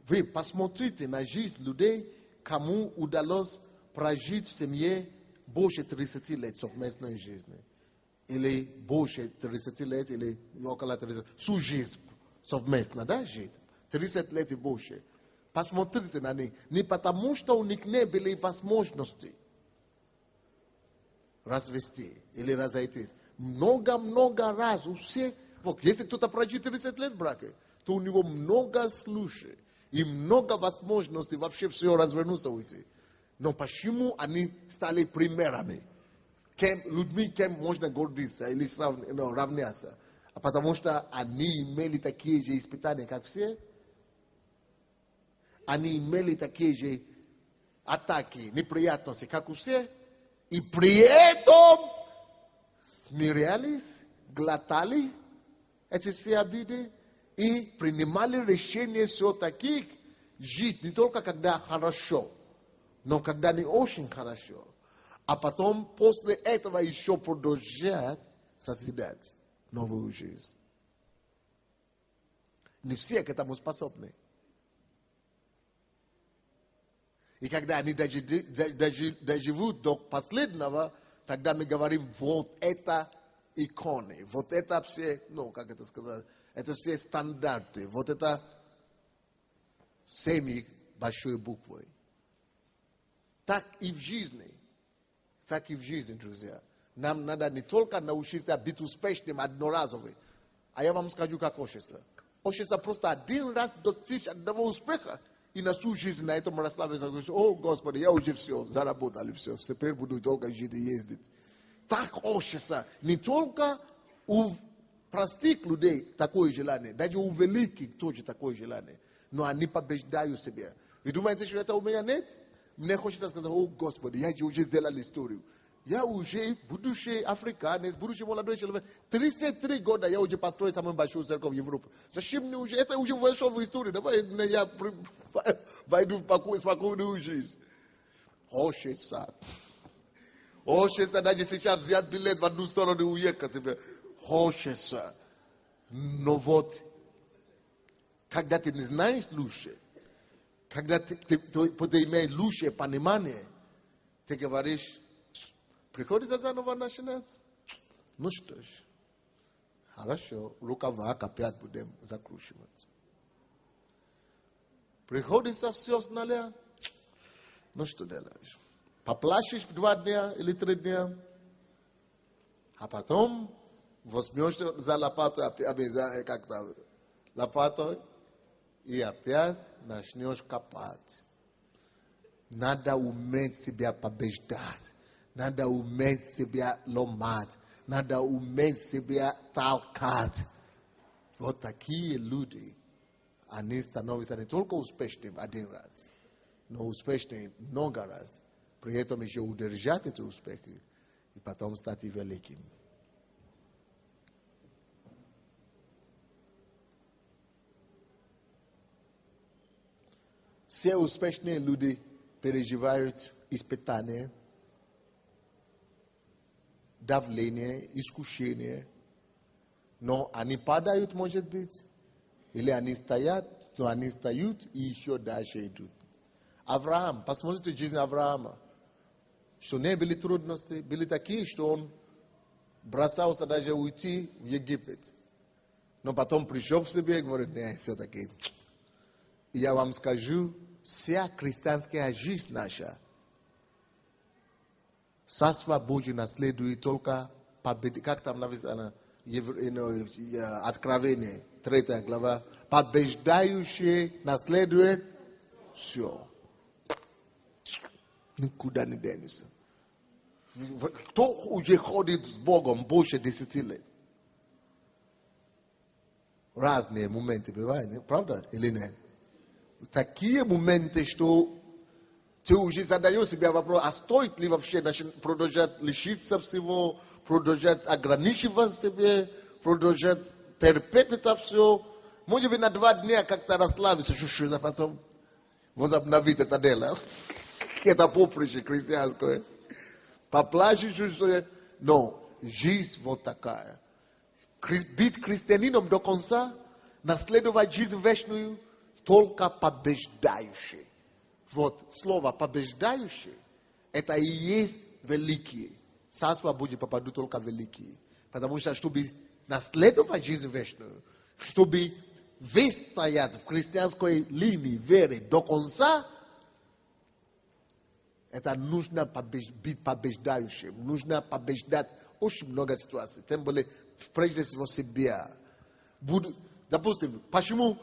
Вы посмотрите на жизнь людей, кому удалось прожить в семье больше 30 лет совместной жизни. Или больше 30 лет, или около 30. Всю жизнь совместно, да, жить. 30 лет и больше. Посмотрите на них. Не потому, что у них не были возможности развести или разойтись. Много-много раз у всех. Вот, если кто-то прожил 30 лет в браке, то у него много случаев и много возможностей вообще все развернуться уйти. Но почему они стали примерами? Людьми, кем можно гордиться или равняться? А потому что они имели такие же испытания, как все. Они имели такие же атаки, неприятности, как у всех. И при этом смирялись, глотали эти все обиды и принимали решение все-таки жить не только когда хорошо, но когда не очень хорошо. А потом после этого еще продолжать созидать новую жизнь. Не все к этому способны. И когда они доживут до последнего, тогда мы говорим, вот это иконы, вот это все, как это сказать, это все стандарты, вот это семьи большой буквой. Так и в жизни, друзья. Нам надо не только научиться быть успешным одноразовым, а я вам скажу, как хочется. Хочется просто один раз достичь одного успеха, и на всю жизнь на этом расслабиться, о, Господи, я уже все, заработали все, теперь буду только жить и ездить. Так хочется не только у простых людей такое желание, даже у великих тоже такое желание, но они побеждают себя. Вы думаете, что это у меня нет? Мне хочется сказать, о, Господи, я уже сделал историю. Я уже, будущий африканец, будущий молодой человек, 33 года я уже построю самую большую церковь в Европе. Зачем мне уже, это уже вошло в историю, давай я войду в спокойную жизнь. Хочется даже сейчас взять билет в одну сторону и уехать. Хочется. Но вот, когда ты не знаешь лучше, когда ты имеешь лучшее понимание, ты говоришь, приходится заново начинать. Ну что ж, хорошо, рукава опять будем закручивать. Приходится все с нуля. Ну что делаешь? Поплачешь 2 дня или 3 дня, а потом возьмешь за лопату, как-то лопатой, и опять начнешь копать. Надо уметь себя побеждать. Надо уметь себя ломать. Надо уметь себя толкать. Вот такие люди, они становятся не только успешными один раз, но успешными много раз. При этом еще удержать эти успехи и потом стать великим. Все успешные люди переживают испытания, давление, искушение. Но они падают, может быть, или они стоят, но они встают и еще дальше идут. Авраам, посмотрите жизнь Авраама. Что не были трудности, были такие, что он бросался даже уйти в Египет. Но потом пришел в себе и говорит, нет, все-таки. Я вам скажу, вся христианская жизнь наша, Царство Божье наследует только победы. Как там написано? Откровение, 3 глава. Побеждающий наследует все. Никуда не денется. Кто уже ходит с Богом больше 10 лет? Разные моменты бывают, правда или нет? Такие моменты, что ты уже задаешь себе вопрос, а стоит ли вообще продолжать лишиться всего, продолжать ограничивать себя, продолжать терпеть это все. Может быть, на 2 дня как-то расслабиться, чуть-чуть, а потом возобновить это дело. Это поприще христианское. Поплачешь чуть-чуть, но жизнь вот такая. Быть христианином до конца, наследовать жизнь вечную, только побеждающий. Вот слово побеждающий, это и есть великие. Царство Божье попадут только великие. Потому что, чтобы наследовать жизнь вечную, чтобы выстоять в христианской линии веры до конца, это нужно быть побеждающим. Нужно побеждать очень много ситуаций. Тем более, прежде всего, себя. Допустим, почему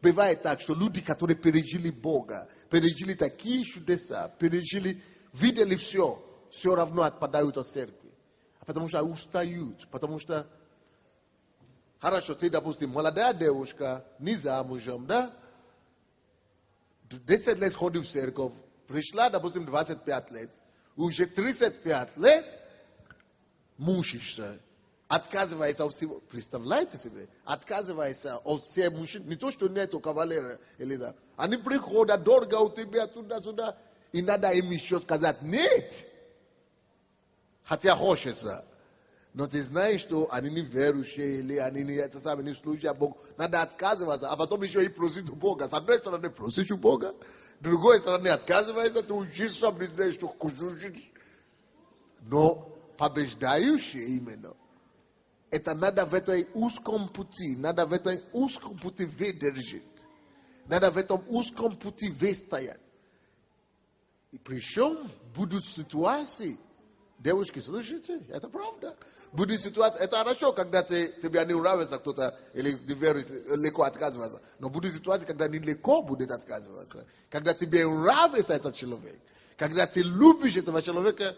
бывает так, что люди, которые пережили Бога, пережили такие чудеса, видели все равно отпадают от церкви. Потому что устают. Потому что, хорошо, ты, допустим, молодая девушка, не замужем, да? 10 лет ходит в церковь, пришла, допустим, 25 лет, уже 35 лет мучишься. Отказывается от всего. Представляете себе? Отказывается от всех мужчин. Не то, что нету кавалера. Или да. Они приходят дорого у тебя туда-сюда. И надо им еще сказать нет. Хотя хочется. Но ты знаешь, что они не верующие, или они не служат Богу. Надо отказываться. А потом еще и просить у Бога. С одной стороны просишь у Бога. С другой стороны отказывается. Ты учишься, не знаешь, что хочешь. Но побеждающий именно. Это надо в этой узком пути выдержать. Надо в этом узком пути выстоять. И причем будут ситуации, девушки, слушайте, это правда. Будут ситуации, это хорошо, когда тебе не нравится кто-то, или ты веришь, легко отказываться. Но будут ситуации, когда нелегко будет отказываться. Когда тебе нравится этот человек. Когда ты любишь этого человека,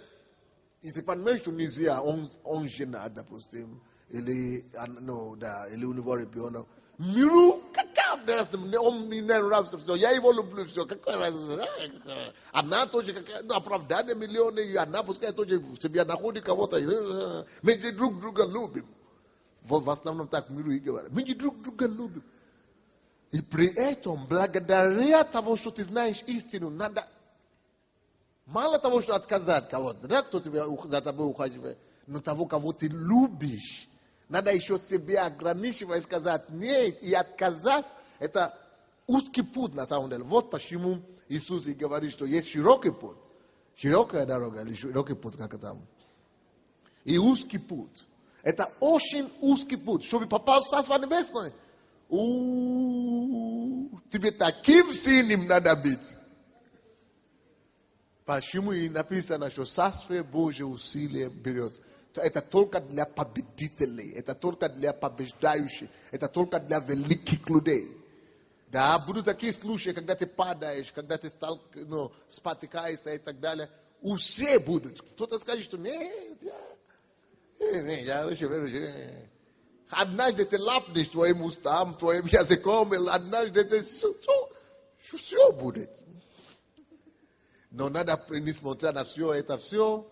и ты понимаешь, что нельзя, он женат, допустим. Или у него ребенок. Миру, он не нравится все. Я его люблю все. Какая разница? Она тоже, оправдание миллионы, и она пускай тоже в себе находит кого-то. Мы друг друга любим. В основном так в миру и говорят. Мы друг друга любим. И при этом, благодаря того, что ты знаешь истину, надо мало того, что отказать кого-то, да, кто за тобой ухаживает, но того, кого ты любишь. Надо еще себя ограничивать и сказать нет, и отказать. Это узкий путь на самом деле. Вот почему Иисус и говорит, что есть широкий путь. Широкая дорога или широкий путь, как там. И узкий путь. Это очень узкий путь. Чтобы попасть в Царство Небесное. Тебе таким сильным надо быть. Почему и написано, что Царство Божие усилие берется. Это только для победителей, это только для побеждающих, это только для великих людей. Да, будут такие случаи, когда ты падаешь, когда ты спотыкаешься и так далее. У всех будут. Кто-то скажет, что нет, я однажды ты лапнешь твоим устам, твоим языком, и однажды ты все будет. Но надо, несмотря на все это, все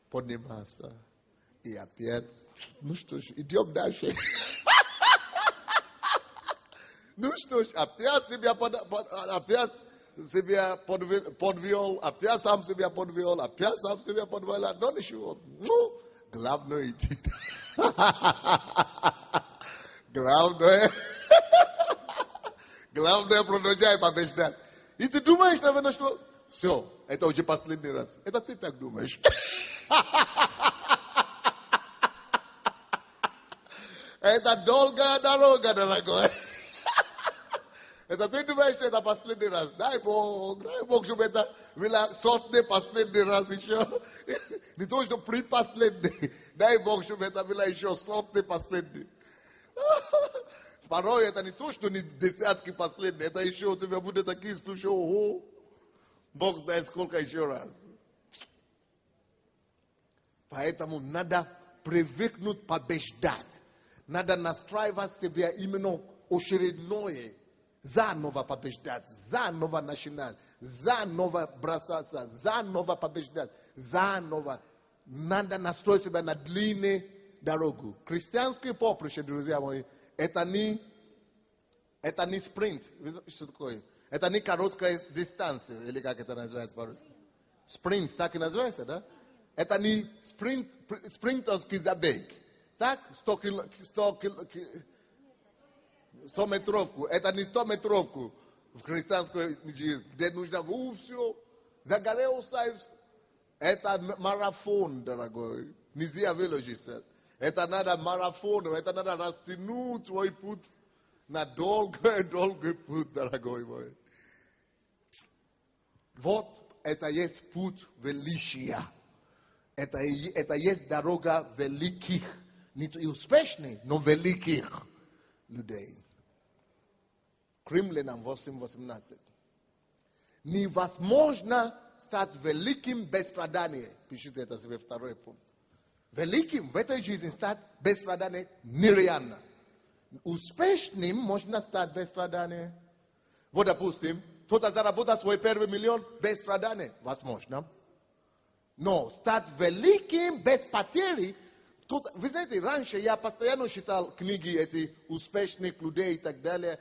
подниматься. И опять, ну что ж, идем дальше. Ну что ж, опять себя, опять себя подвел, опять сам себя подвел, опять сам себя подвел, но ничего. Ну, главное идти. Главное продолжай побеждать. И ты думаешь, наверное, что все, это уже последний раз. Это ты так думаешь. Это долгая дорога, дорогой. Это ты думаешь, что это последний раз. Дай Бог, чтобы это было сотни последний раз еще. Не то, что предпоследний. Дай Бог, чтобы это было еще сотни последний. Порой это не то, что не десятки последние. Это еще у тебя будут такие случаи. Ого, Бог знает сколько еще раз. Поэтому надо привыкнуть побеждать. Надо настраивать себя именно очередное. Заново побеждать, заново начинать, заново бросаться, заново побеждать, заново. Надо настроить себя на длинную дорогу. Христианское поприще, друзья мои, это не спринт. Что такое? Это не короткая дистанция, или как это называется по-русски? Спринт, так и называется, да? Это не спринтерский забег. Так? 100-метровку. Это не 100-метровку в христианской жизни, где нужно все, загорелся. Это марафон, дорогой. Нельзя выложиться. Это надо марафон, это надо растянуть твой путь на долгий путь, дорогой мой. Вот это есть путь величия. Это есть дорога великих, не успешных, но великих людей. Римлянам 8:18. Невозможно стать великим без страдания. Пишите это себе второй пункт. Великим в этой жизни стать без страдания нереально. Успешным можно стать без страдания. Вот, допустим, кто-то заработал свой первый миллион без страдания. Возможно. Но стать великим без потери. Вы знаете, раньше я постоянно читал книги этих успешных людей и так далее.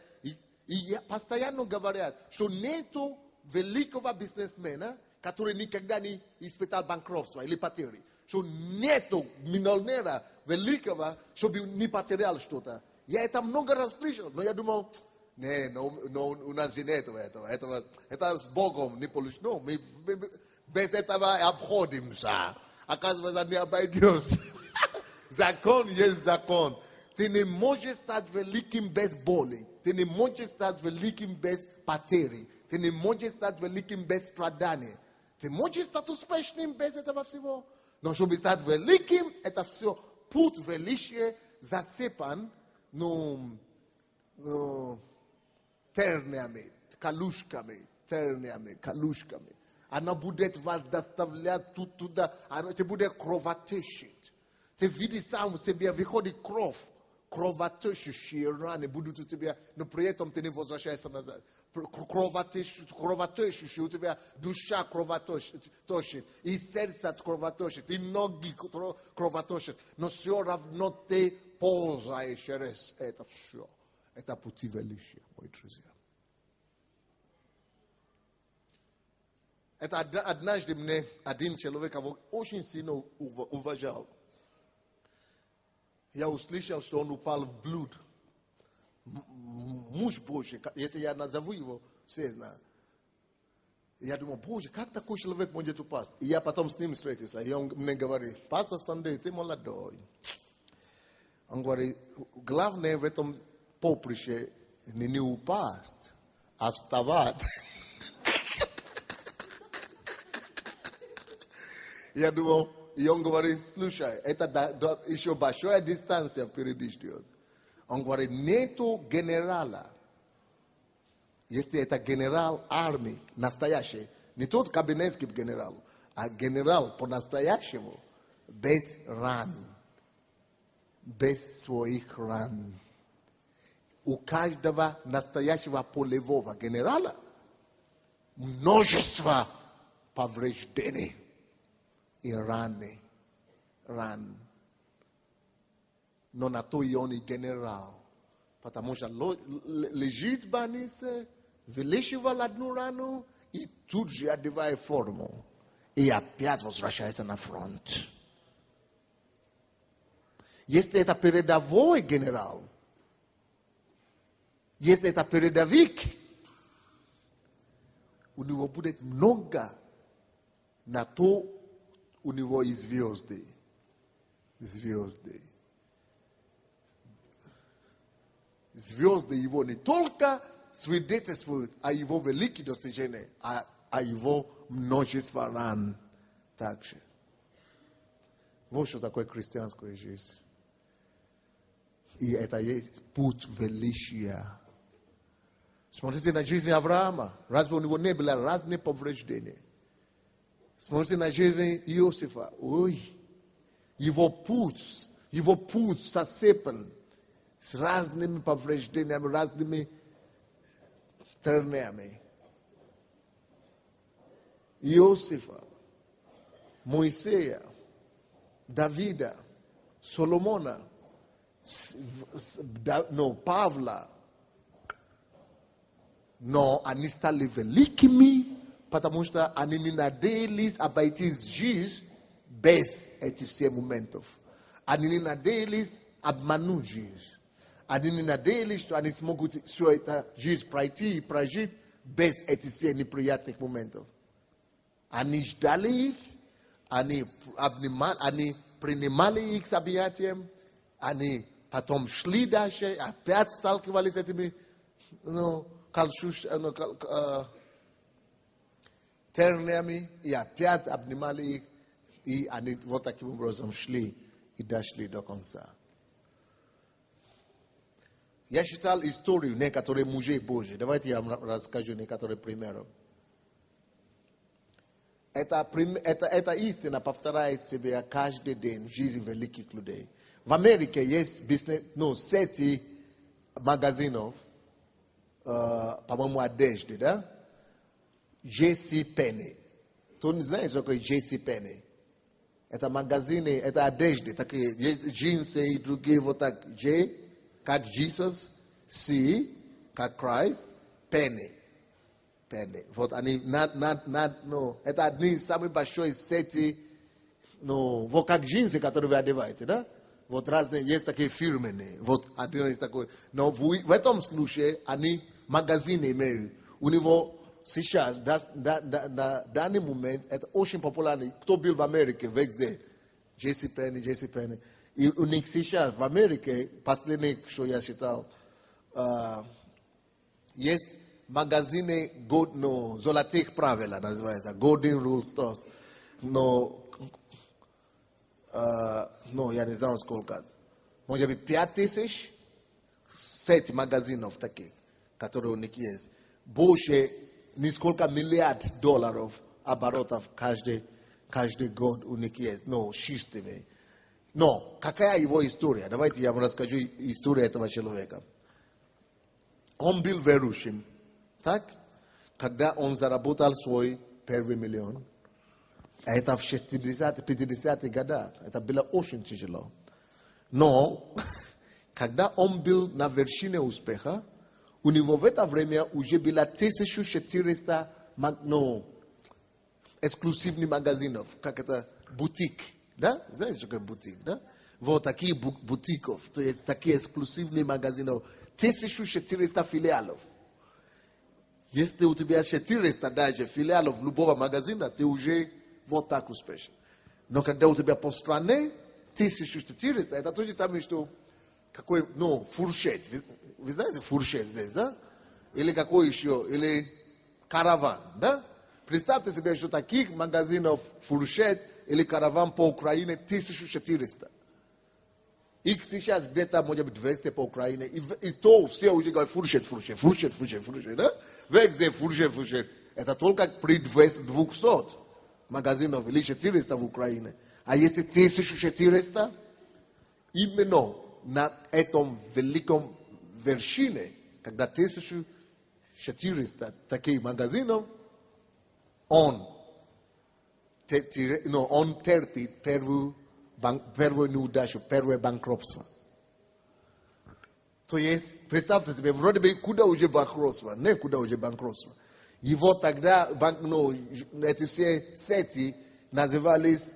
И постоянно говорят, что нету великого бизнесмена, который никогда не испытал банкротство или потери. Что нету миллионера великого, чтобы не потерял что-то. Я это много раз слышал, но я думал, но у нас же нет этого. Это с Богом не получится. No, мы без этого обходимся. Оказывается, не обойдешься. Закон есть закон. Ты не можешь стать великим без боли. Ты не можешь стать великим без потери. Ты не можешь стать великим без страдания. Ты можешь стать успешным без этого всего. Но чтобы стать великим, это все путь величия засыпан терниями, калушками. Она будет вас доставлять туда. Она будет кровоточить. Ты видишь сам себе, выходит кровь. Кровоточащие раны будут у тебя, но при этом ты не возвращаешься назад. Кровоточащие у тебя душа кровоточит, и сердце кровоточит, и ноги кровоточат, но все равно ты ползаешь через это все. Это пути величия, мои друзья. Это однажды мне один человек очень сильно уважал. Я услышал, что он упал в блуд. Муж Божий, если я назову его, все знают. Я думал, Боже, как такой человек может упасть? И я потом с ним встретился. И он мне говорит, пастор Сандей, ты молодой. Он говорит, главное в этом поприще не упасть, а вставать. Я думал, и он говорит, слушай, это еще большая дистанция впереди ждет. Он говорит, нету генерала. Если это генерал армии, настоящий, не тот кабинетский генерал, а генерал по-настоящему, без ран, без своих ран. У каждого настоящего полевого генерала множество повреждений. И раны. Но на то и он и генерал. Потому что лежит в больнице, вылечивал одну рану и тут же одевает форму. И опять возвращается на фронт. Если это передовой генерал, если это передовик, у него будет много на то, у него и звезды. Звезды. Звезды его не только свидетельствуют о его великих достижениях, а о его множестве ран также. Вот что такое христианская жизнь. И это есть путь величия. Смотрите на жизнь Авраама. Разве у него не было разные повреждения? Смотрите на жизнь Иосифа. Ой, его путь сосыпан с разными повреждениями, разными терниями. Иосифа, Моисея, Давида, Соломона, Павла. Но они стали великими, потому что они не надеялись обойти жизнь без этих всех моментов. Они не надеялись обмануть жизнь. Они не надеялись, что они смогут всю эту жизнь пройти и прожить без этих всех неприятных моментов. Они ждали их, они принимали их с объятием, они потом шли дальше, опять сталкивались с этими терниями, и опять обнимали их, и они вот таким образом шли и дошли до конца. Я читал историю некоторых мужей Божьих. Давайте я вам расскажу некоторые примеры. Эта истина повторяет себя каждый день в жизни великих людей. В Америке есть сети магазинов, по-моему, одежды, да? J.C. Penney. Кто не знает, что такое J.C. Penney? Это магазины, это одежды, такие джинсы и другие вот так. J, как Jesus, C, как Christ, Penny. Вот они, это одни из самых больших сети, вот как джинсы, которые вы одеваете, да? Вот разные, есть такие фирменные, вот один из такой. Но в этом случае они магазины имеют. У него сейчас, на данный момент, это очень популярно. Кто был в Америке везде? J.C. Penney. И у них сейчас в Америке, последний, что я читал, есть магазины золотых правил, называется, Golden Rule Stores. Я не знаю сколько. Может быть, 5000 сеть магазинов таких, которые у них есть. Больше несколько миллиард долларов оборотов каждый год у них есть. Чистыми. Но какая его история? Давайте я вам расскажу историю этого человека. Он был верующим. Так? Когда он заработал свой первый миллион, это в 60-50-х годах. Это было очень тяжело. Но, когда он был на вершине успеха, у него в это время уже было 1400 эксклюзивных магазинов, как это бутик. Да? Знаете, что такое бутик, да? Вот такие бутиков, то есть такие эксклюзивные магазины, 1400 филиалов. Если у тебя 400 даже филиалов любого магазина, ты уже вот так успешен. Но когда у тебя по стране 1400, это то же самое, что какой, фуршет. Вы знаете фуршет здесь, да? Или какой еще, или караван, да? Представьте себе, что таких магазинов фуршет или караван по Украине 1400. Их сейчас где-то, может быть, 200 по Украине. И то все уже говорят фуршет, да? Везде фуршет. Это только при 200 магазинов или 400 в Украине. А если 1400, именно на этом великом вершине, когда 1400 таких магазинов, он терпит первую неудачу, первое банкротство. То есть, представьте себе, вроде бы куда уже банкротство, не куда уже банкротство. Его тогда, эти все сети назывались,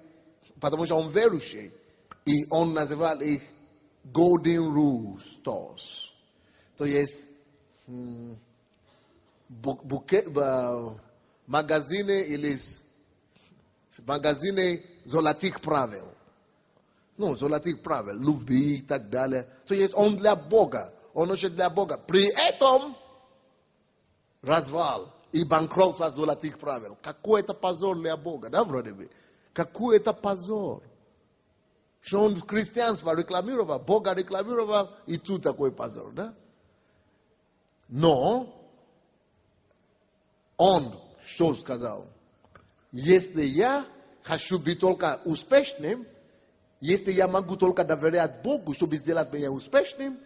потому что он верующий, и он называл их Golden Rule Stores. То есть, магазины или магазины золотых правил. Ну, золотых правил, любви и так далее. То есть он для Бога, он уже для Бога. При этом развал и банкротство золотых правил. Какой это позор для Бога, да, вроде бы? Какой это позор? Что он христианство рекламировал, Бога рекламировал, и тут такой позор, да? Но он что сказал? Если я хочу быть только успешным, если я могу только доверять Богу, чтобы сделать меня успешным,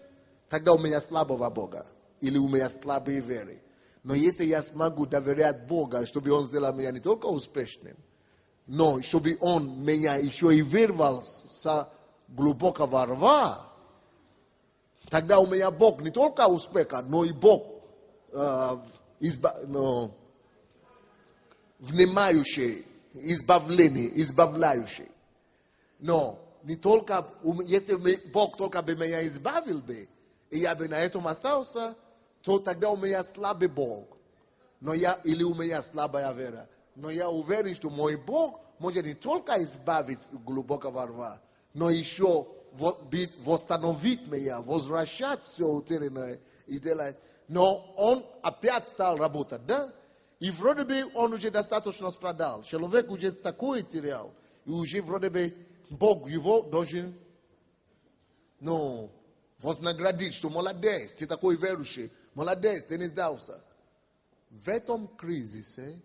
тогда у меня слабого Бога. Или у меня слабые веры. Но если я смогу доверять Богу, чтобы Он сделал меня не только успешным, но чтобы Он меня еще и вырвал с глубокого рва, тогда у меня Бог не только успеха, но и Бог внимающий, избавляющий. Но не только, если Бог только бы меня избавил бы, и я бы на этом остался, то тогда у меня слабый Бог. Или у меня слабая вера. Но я уверен, что мой Бог может не только избавить глубокого рва, но еще восстановить меня, возвращать все утерянное и делать. Но он опять стал работать, да? И вроде бы он уже достаточно страдал. Человек уже такое терял. И уже вроде бы Бог его должен, вознаградить, что молодец, ты такой верующий, молодец, ты не сдался. В этом кризисе,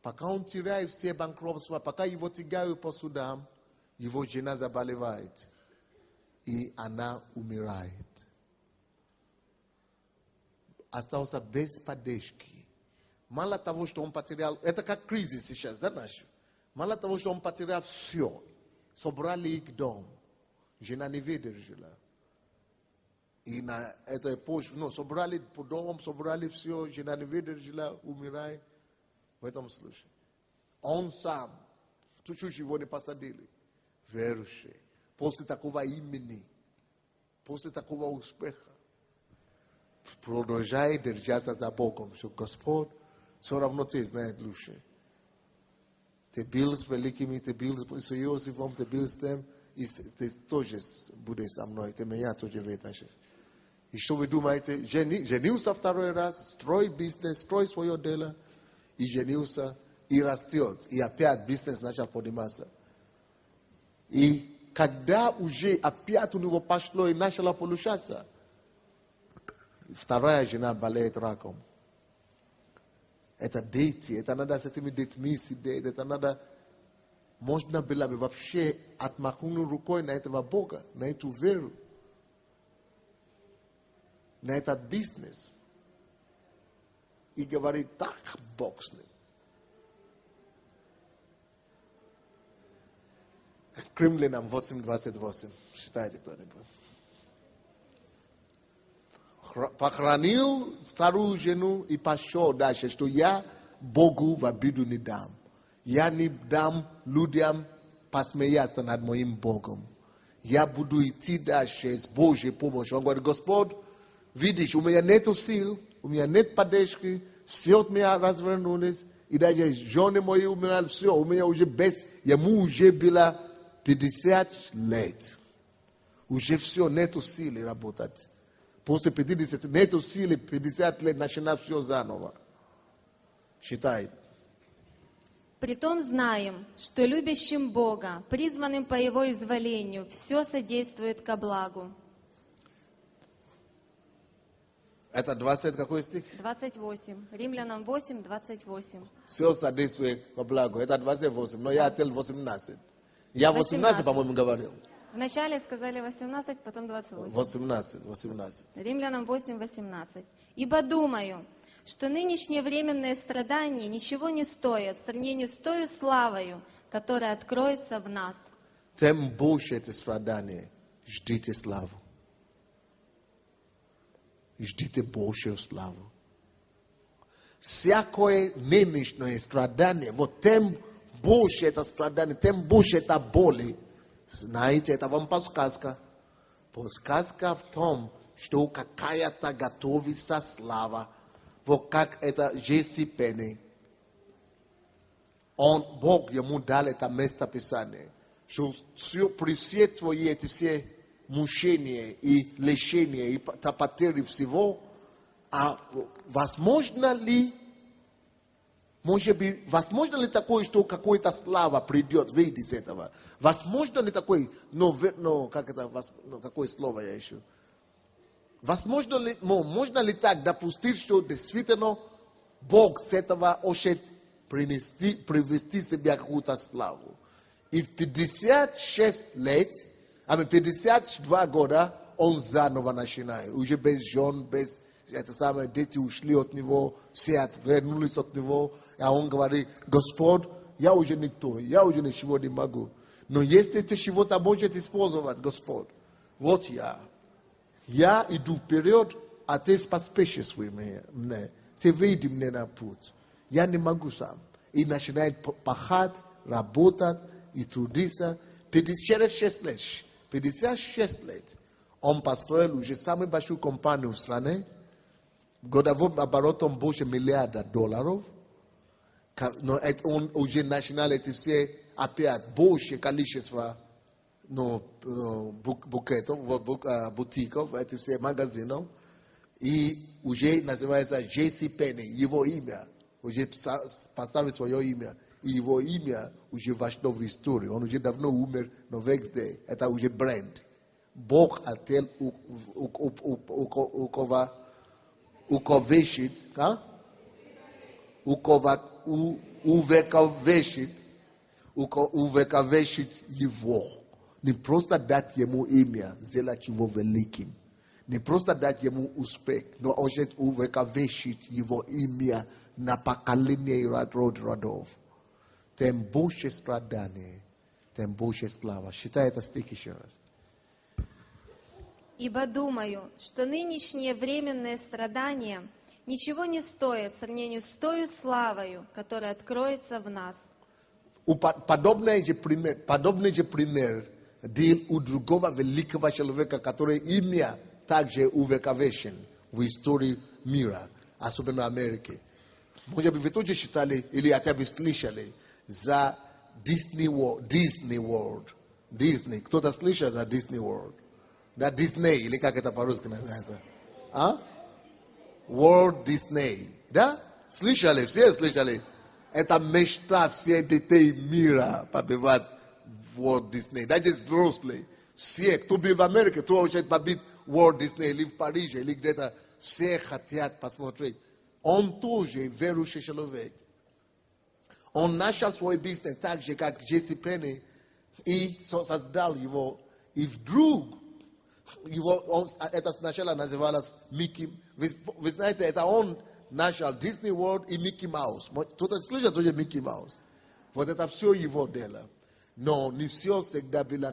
пока он теряет все банкротства, пока его тягают по судам, его жена заболевает. И она умирает. Остался без поддержки. Мало того, что он потерял, это как кризис сейчас, да, наш? Мало того, что он потерял все. Собрали их дом. Жена не выдержала. И на этой почве, собрали дом, собрали все, жена не выдержала, умирает. В этом случае. Он сам, чуть-чуть его не посадили. Верующий. После такого имени, после такого успеха, продолжает держаться за Богом. Что Господь все равно ты знаешь лучше. Ты был с великими, ты был с Иосифом, ты был с тем, и ты тоже будешь со мной, ты меня тоже вытащишь. И что вы думаете? Женился второй раз, строй бизнес, строй свое дело, и женился, и растет, и опять бизнес начал подниматься. И когда уже опять у него пошло и начало получаться, вторая жена болеет раком. Это дети, это надо с этими детьми сидеть, это надо... Можно было бы вообще отмахнуть рукой на этого Бога, на эту веру, на этот бизнес. И говорить, так, Бог с ним. К Римлянам 8:28. Читайте кто-нибудь. Похоронил вторую жену и пошел дальше, что я Богу в обиду не дам. Я не дам людям посмеяться над моим Богом. Я буду идти дальше с Божьей помощью. Он говорит, Господь, видишь, у меня нет сил, у меня нет поддержки, все от меня развернулись, и даже жены мои умирали, все, у меня уже ему уже было 50 лет. Уже все, нету силы работать. После 50, нету силы 50 лет начинать все заново. Считай. Притом знаем, что любящим Бога, призванным по Его изволению, все содействует ко благу. Это 20 какой стих? 28. Римлянам 8, 28. Все содействует ко благу. Это 28, но я отел 18. Я 18, по-моему, говорил. Вначале сказали 18, потом 28. 18. Римлянам 8, 18. «Ибо думаю, что нынешние временные страдания ничего не стоят в сравнении с той славою, которая откроется в нас». Тем больше эти страдания, ждите славу. ждите Божью славу. Всякое нынешнее страдание, вот тем больше это страдание, тем больше это боли. Знаете, это вам подсказка. Подсказка в том, что какая-то готовится слава. Вот как это Джесси Пенни. Бог ему дал это место Писания. Что при все твои эти все мучения и лишения, и потери всего, а возможно ли такое, что какая-то слава придет, выйдет из этого? Возможно ли такое, какое слово я ищу? Можно ли так допустить, что действительно Бог с этого хочет привести себе какую-то славу? И в 56 лет, 52 года, он заново начинает. Уже без жен, без это самое, дети ушли от него, все отвернулись от него. А он говорит: Господь, я уже никто, я уже ничего не могу. Но если ты чего-то можешь использовать, Господь, вот я иду вперед, а ты поспешишь мне. Ты веди мне на путь. Я не могу сам. И начинает пахать, работать и трудиться. 56 лет. Он построил уже самую большую компанию в стране. Годовым оборотом больше $1 миллиарда. Но он уже начинал эти все опять большее количество бутиков, эти все магазинов. И уже называется Джесси Пенни, его имя. Уже поставил свое имя. И его имя уже вошло в историю. Он уже давно умер, но везде. Это уже бренд. Бог хотел увековечить его. Не просто дать ему имя, сделать его великим. Не просто дать ему успех, но хочет увековечить его имя на поколение родов. Тем больше страдания, тем больше слава. Считай это стих еще раз. Ибо думаю, что нынешние временные страдания ничего не стоят в сравнении с той славою, которая откроется в нас. Подобный же пример был у другого великого человека, который имя также увековечен в истории мира, особенно Америки. Может быть, вы тоже читали или хотя бы слышали за Disney World. Disney. Кто-то слышал за Disney World? Да, Disney, или как это по-русски называется? World Disney. Да? Слышали? Все слышали? Это мечта всех детей мира побывать в World Disney. Даже взрослые. Все, кто был в Америке, кто хочет побыть в World Disney, или в Париже, или где-то, все хотят посмотреть. Он тоже верующий человек. Он начал свой бизнес так же, как Джесси Пенни, и создал его. И вдруг это сначала называлось Микки. Вы знаете, это он начал Disney World и Микки Маус. Кто-то слышал тоже Микки Маус. Вот это все его дело. Но не все всегда было